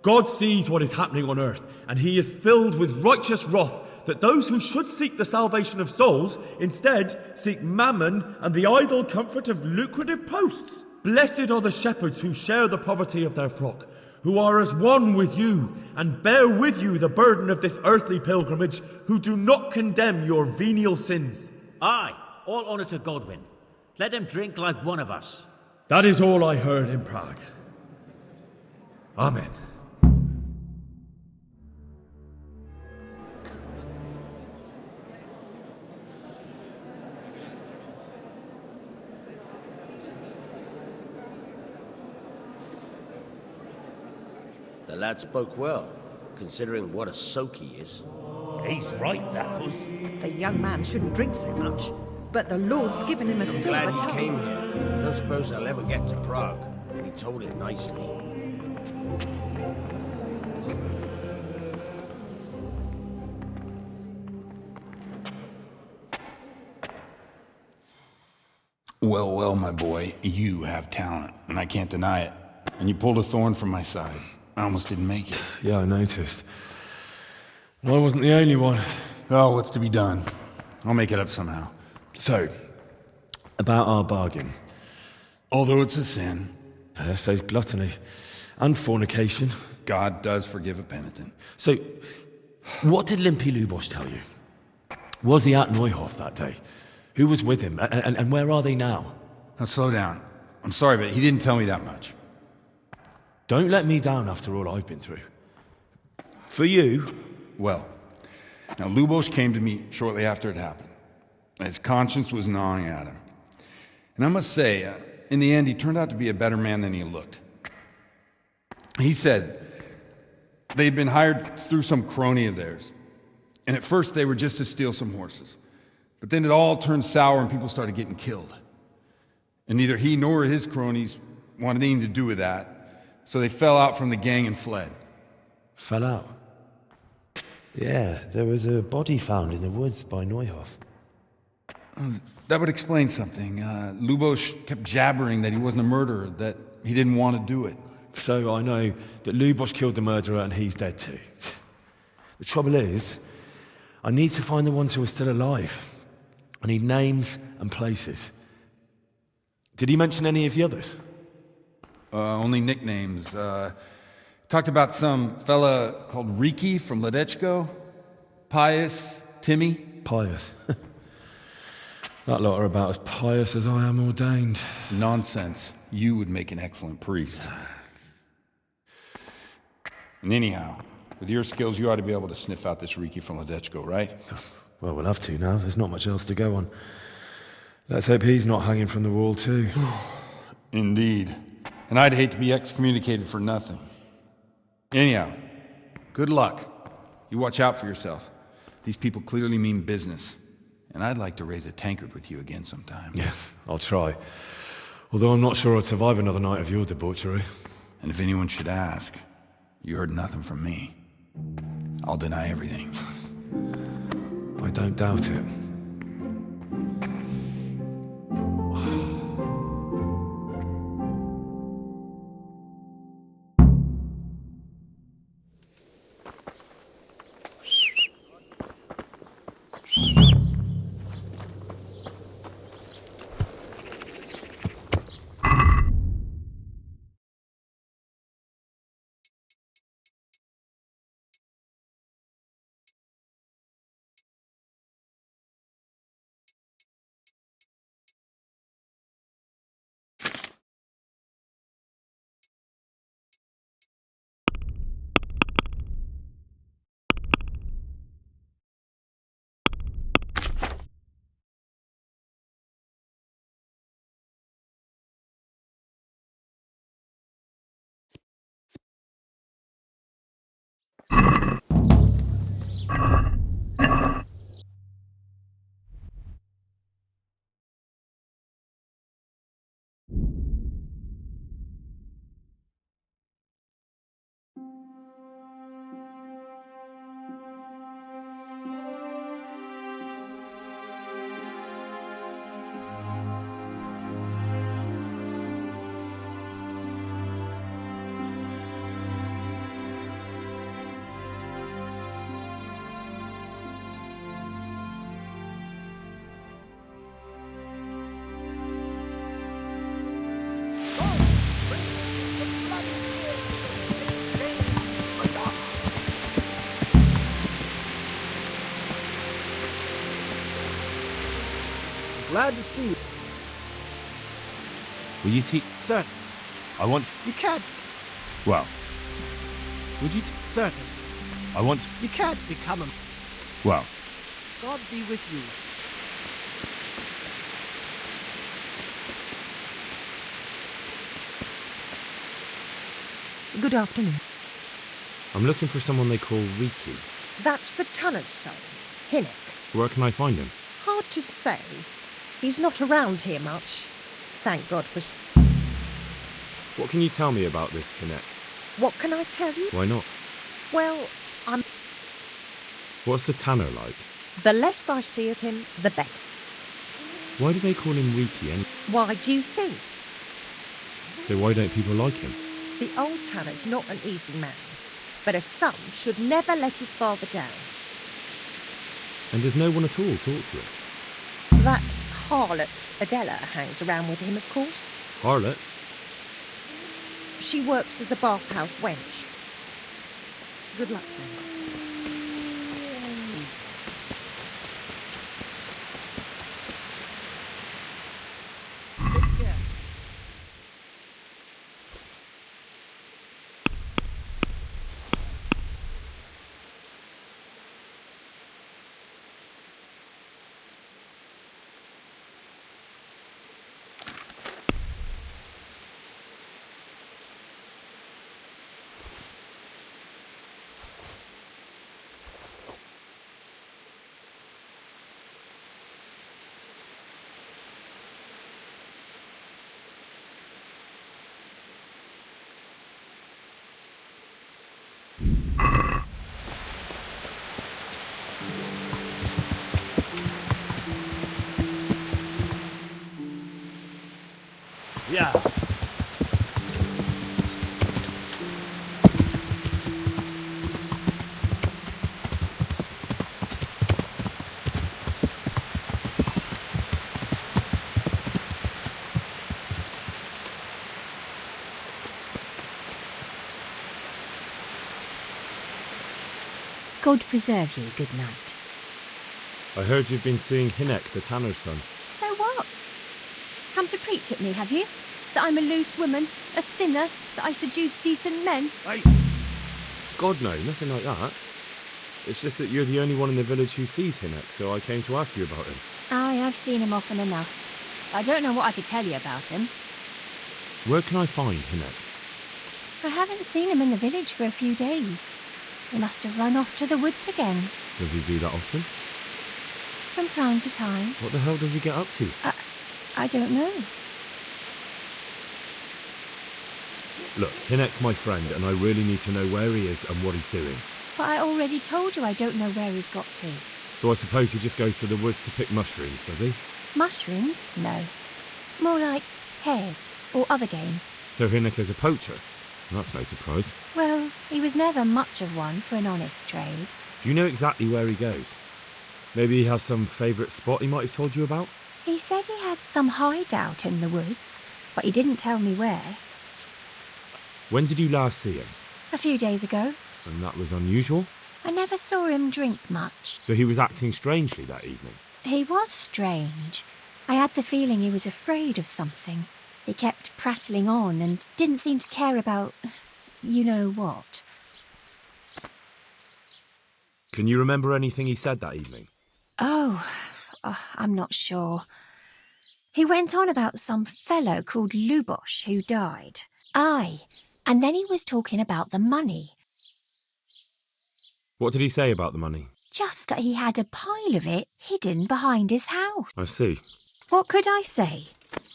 God sees what is happening on earth, and he is filled with righteous wrath that those who should seek the salvation of souls instead seek mammon and the idle comfort of lucrative posts. Blessed are the shepherds who share the poverty of their flock, who are as one with you, and bear with you the burden of this earthly pilgrimage, who do not condemn your venial sins. Aye, all honour to Godwin. Let him drink like one of us. That is all I heard in Prague. Amen. The lad spoke well, considering what a soak he is. He's right, Dapples. The young man shouldn't drink so much, but the Lord's given him a I'm silver glad he tongue. came here. I don't suppose I'll ever get to Prague, and he told it nicely. Well, well, my boy, you have talent, and I can't deny it. And you pulled a thorn from my side. I almost didn't make it. Yeah, I noticed. And I wasn't the only one. Oh, what's to be done? I'll make it up somehow. So, about our bargain. Although it's a sin. So gluttony and fornication. God does forgive a penitent. So, what did Limpy Lubos tell you? Was he at Neuhof that day? Who was with him? And where are they now? Now slow down. I'm sorry, but he didn't tell me that much. Don't let me down after all I've been through. For you? Well, now Lubos came to me shortly after it happened. His conscience was gnawing at him. And I must say, in the end, he turned out to be a better man than he looked. He said they'd been hired through some crony of theirs. And at first they were just to steal some horses. But then it all turned sour and people started getting killed. And neither he nor his cronies wanted anything to do with that. So they fell out from the gang and fled. Fell out? Yeah, there was a body found in the woods by Neuhof. That would explain something. Lubos kept jabbering that he wasn't a murderer, that he didn't want to do it. So I know that Lubos killed the murderer and he's dead too. The trouble is, I need to find the ones who are still alive. I need names and places. Did he mention any of the others? Only nicknames. Talked about some fella called Riki from Ledechko, Pius, Timmy. Pius. That lot are about as pious as I am ordained. Nonsense. You would make an excellent priest. And anyhow, with your skills, you ought to be able to sniff out this Riki from Ledechko, right? Well, we'll have to now. There's not much else to go on. Let's hope he's not hanging from the wall too. Indeed. And I'd hate to be excommunicated for nothing. Anyhow, good luck. You watch out for yourself. These people clearly mean business. And I'd like to raise a tankard with you again sometime. Yeah, I'll try. Although I'm not sure I'd survive another night of your debauchery. And if anyone should ask, you heard nothing from me. I'll deny everything. I don't doubt it. Glad to see you. Will you teach? Certain. I want... You can't. Well. Would you... Certain. I want... You can't become a... Well. God be with you. Good afternoon. I'm looking for someone they call Riki. That's the Tanner's son, Hinnock. Where can I find him? Hard to say. He's not around here much. Thank God for... What can you tell me about this Connect? What can I tell you? Why not? Well, What's the Tanner like? the less I see of him, the better. Why do they call him Riki and... Why do you think? So why don't people like him? The old Tanner's not an easy man, but a son should never let his father down. And does no one at all talk to him? That harlot Adela hangs around with him, of course. Harlot? She works as a bathhouse wench. Good luck then. Yeah. God preserve you, good night. I heard you've been seeing Hinnock, the Tanner's son. So what? Come to preach at me, have you? That I'm a loose woman, a sinner, that I seduce decent men? God, no, nothing like that. It's just that you're the only one in the village who sees Hinnock, so I came to ask you about him. Aye, I've seen him often enough. I don't know what I could tell you about him. Where can I find Hinnock? I haven't seen him in the village for a few days. He must have run off to the woods again. Does he do that often? From time to time. What the hell does he get up to? I don't know. Look, Hinnock's my friend, and I really need to know where he is and what he's doing. But I already told you I don't know where he's got to. So I suppose he just goes to the woods to pick mushrooms, does he? Mushrooms? No. More like hares or other game. So Hinnock is a poacher? That's no surprise. Well, he was never much of one for an honest trade. Do you know exactly where he goes? Maybe he has some favourite spot he might have told you about? He said he has some hideout in the woods, but he didn't tell me where. When did you last see him? A few days ago. And that was unusual? I never saw him drink much. So he was acting strangely that evening? He was strange. I had the feeling he was afraid of something. He kept prattling on and didn't seem to care about... you know what. Can you remember anything he said that evening? Oh, I'm not sure. He went on about some fellow called Lubosh who died. Aye, and then he was talking about the money. What did he say about the money? Just that he had a pile of it hidden behind his house. I see. What could I say?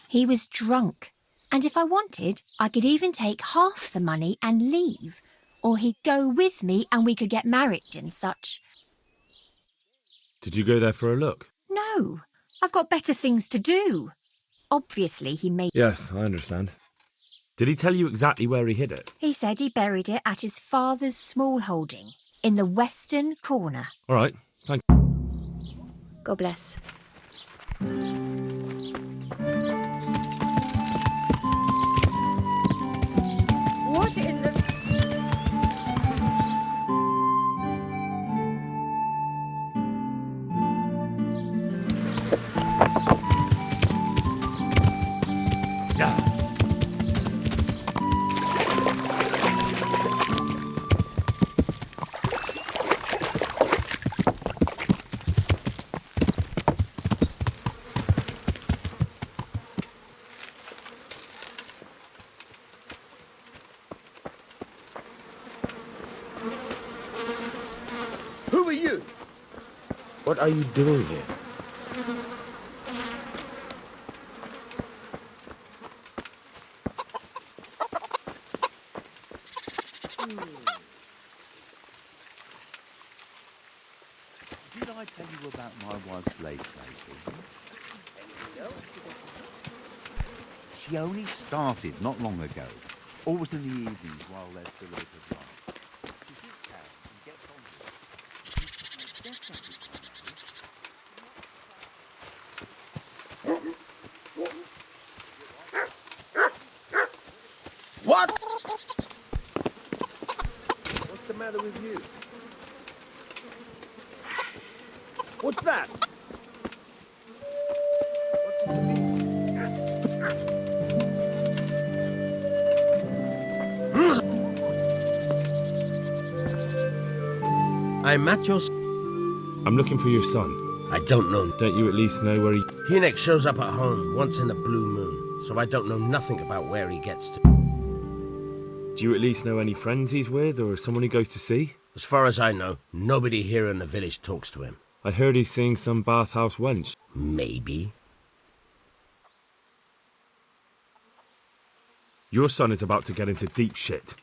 He was drunk, and if I wanted, I could even take half the money and leave, or he'd go with me and we could get married and such. Did you go there for a look? No, I've got better things to do. Obviously, he made... Yes, I understand. Did he tell you exactly where he hid it? He said he buried it at his father's small holding, in the western corner. All right, thank you. God bless. What in the... What are you doing here? Did I tell you about my wife's lace making? She only started not long ago. Always in the evenings while there's still a bit of light. She sits down and gets on with it. Definitely What? What's the matter with you? What's that? I'm at your... I'm looking for your son. I don't know. Don't you at least know where he... Hynek shows up at home once in a blue moon, so I don't know nothing about where he gets to. Do you at least know any friends he's with, or someone he goes to see? As far as I know, nobody here in the village talks to him. I heard he's seeing some bathhouse wench. Maybe. Your son is about to get into deep shit.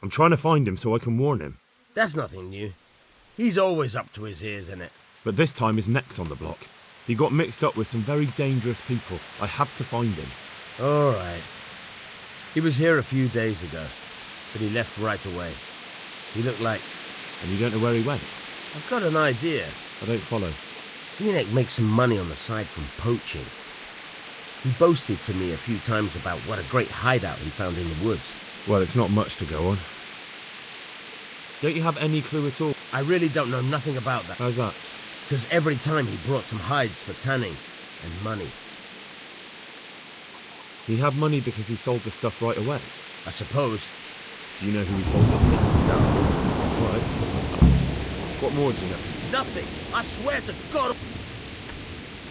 I'm trying to find him so I can warn him. That's nothing new. He's always up to his ears in it. But this time his neck's on the block. He got mixed up with some very dangerous people. I have to find him. All right. He was here a few days ago, but he left right away. He looked like... And you don't know where he went? I've got an idea. I don't follow. Hynek makes some money on the side from poaching. He boasted to me a few times about what a great hideout he found in the woods. Well, it's not much to go on. Don't you have any clue at all? I really don't know nothing about that. How's that? Because every time he brought some hides for tanning and money. He had money because he sold the stuff right away? I suppose. Do you know who he sold it to? No. Right. What more do you know? Nothing. I swear to God.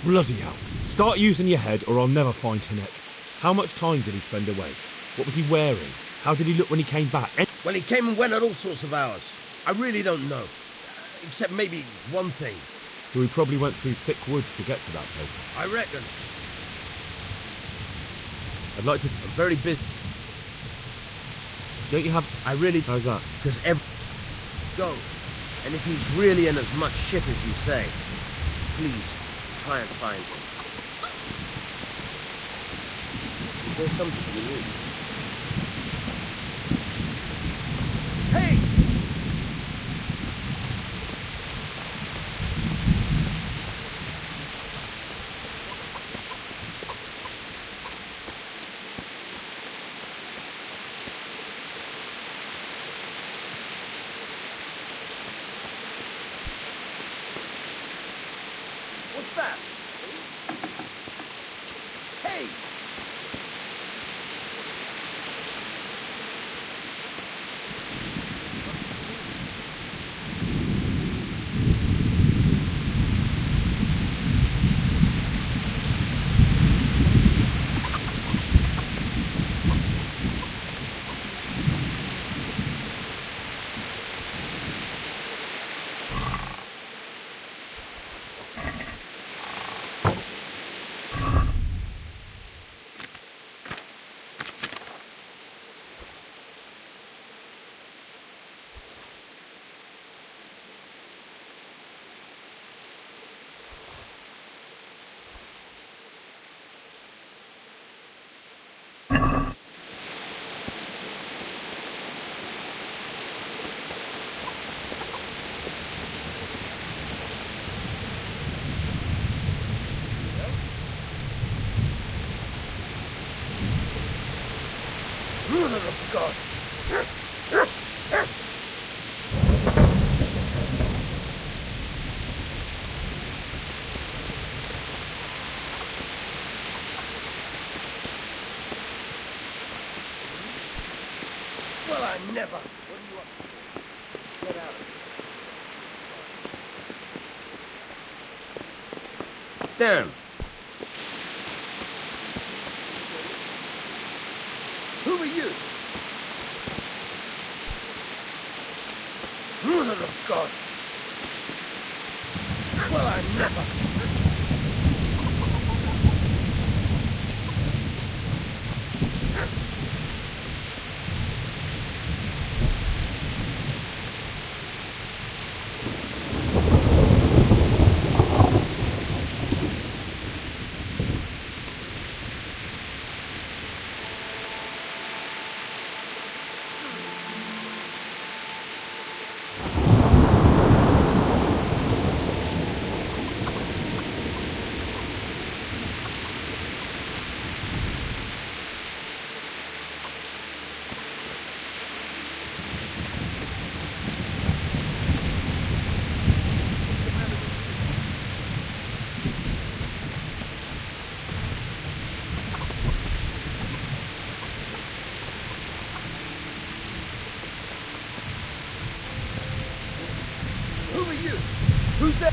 Bloody hell. Start using your head or I'll never find Hynek. How much time did he spend away? What was he wearing? How did he look when he came back? Well, he came and went at all sorts of hours. I really don't know. Except maybe one thing. So he probably went through thick woods to get to that place. I reckon. I'd like to... I'm very busy. Don't you have... I really... How's that? Because Go. And if he's really in as much shit as you say, please, try and find him. There's something you need. Hey! What's that? Hey! Mother of God! Well, I never. What do you want? Get out of here. Damn. Who are you? Mother of God! Well, I never. Who are you? Who's there?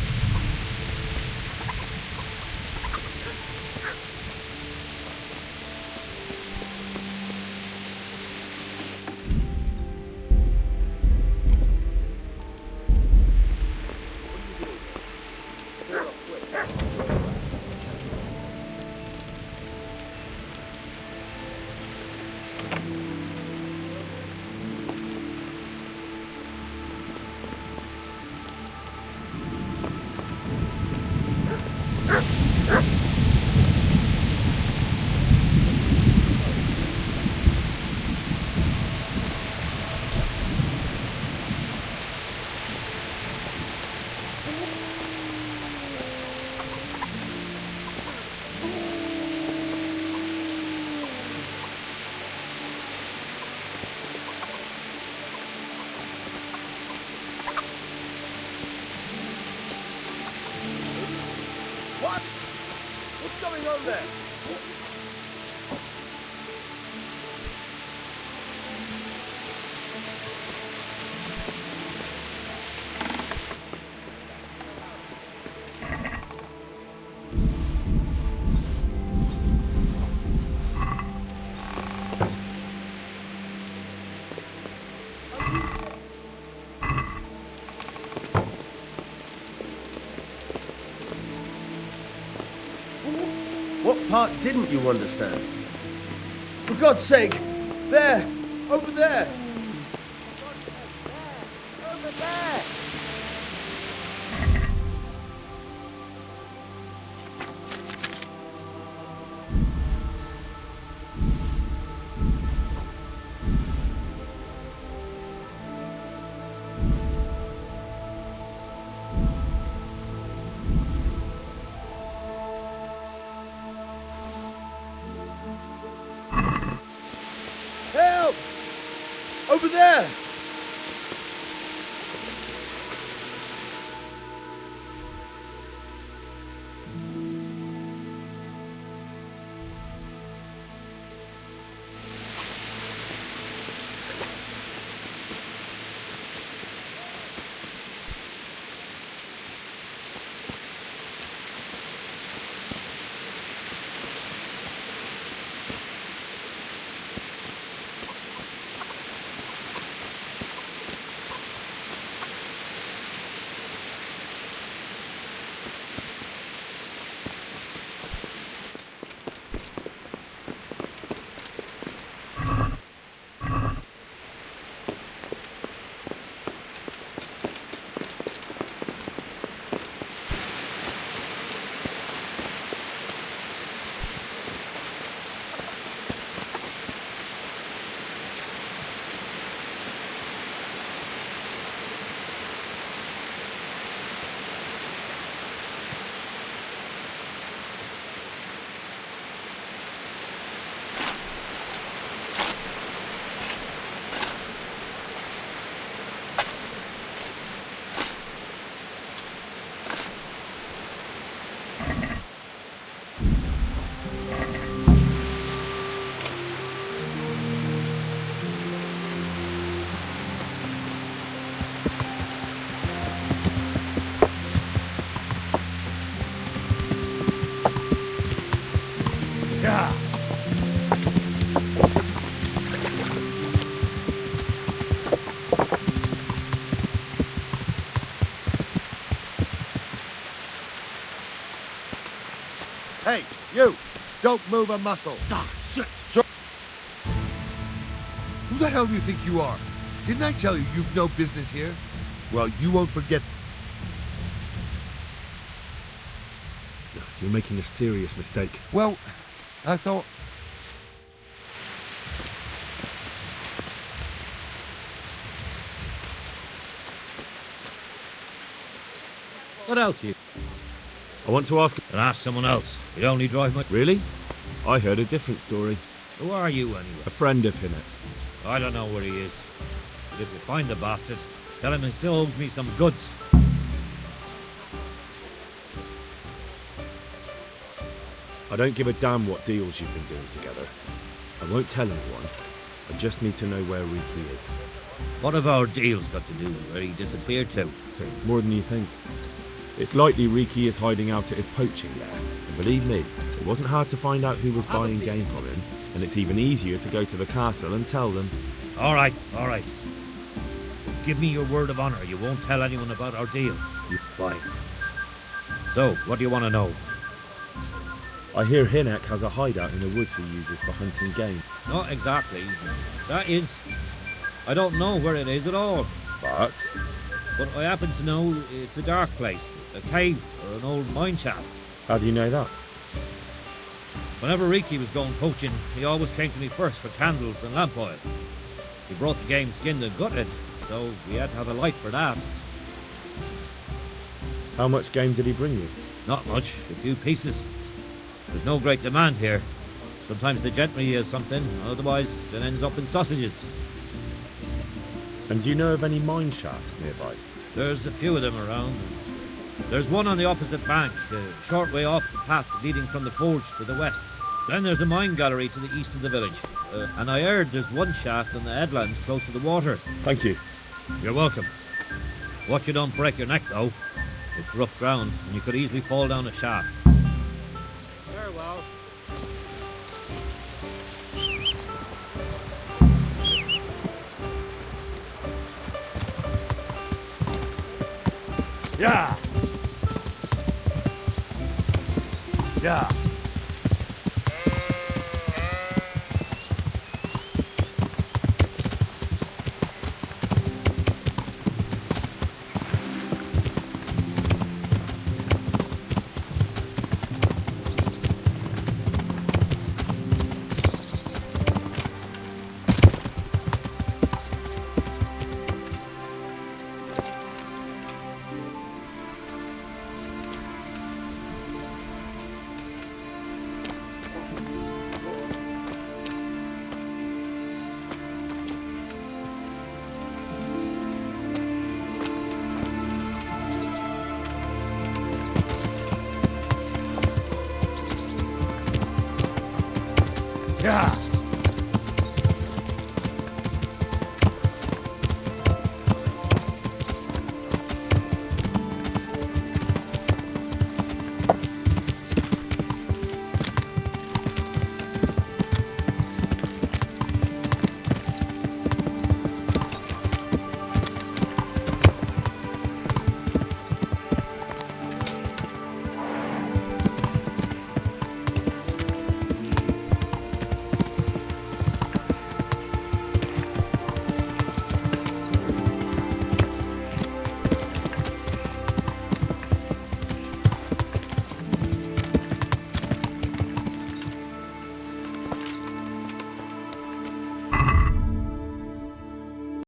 What? What's going on there? What part didn't you understand? For God's sake! There! Over there! Over there! Help! Over there! Hey, you! Don't move a muscle. Ah, shit! So who the hell do you think you are? Didn't I tell you you've no business here? Well, you won't forget. You're making a serious mistake. Well, I thought... What else you? I want to ask... And ask someone else. You only drive my... Really? I heard a different story. Who are you, anyway? A friend of Hinnett's. I don't know where he is. But if you find the bastard, tell him he still owes me some goods. I don't give a damn what deals you've been doing together. I won't tell anyone. I just need to know where Riki is. What have our deals got to do with where he disappeared to? More than you think. It's likely Riki is hiding out at his poaching lair. And believe me, it wasn't hard to find out who was buying game from him, and it's even easier to go to the castle and tell them. All right. Give me your word of honor you won't tell anyone about our deal. Fine. So, what do you want to know? I hear Hinnock has a hideout in the woods he uses for hunting game. Not exactly. That is... I don't know where it is at all. But I happen to know it's a dark place. A cave or an old mine shaft. How do you know that? Whenever Riki was going poaching, he always came to me first for candles and lamp oil. He brought the game skinned and gutted, so we had to have a light for that. How much game did he bring you? Not much, a few pieces. There's no great demand here. Sometimes the gentry has something, otherwise it ends up in sausages. And do you know of any mine shafts nearby? There's a few of them around. There's one on the opposite bank, a short way off the path leading from the forge to the west. Then there's a mine gallery to the east of the village. And I heard there's one shaft on the headland close to the water. Thank you. You're welcome. Watch you don't break your neck, though. It's rough ground, and you could easily fall down a shaft. Very well. Yeah. Yeah. Yeah.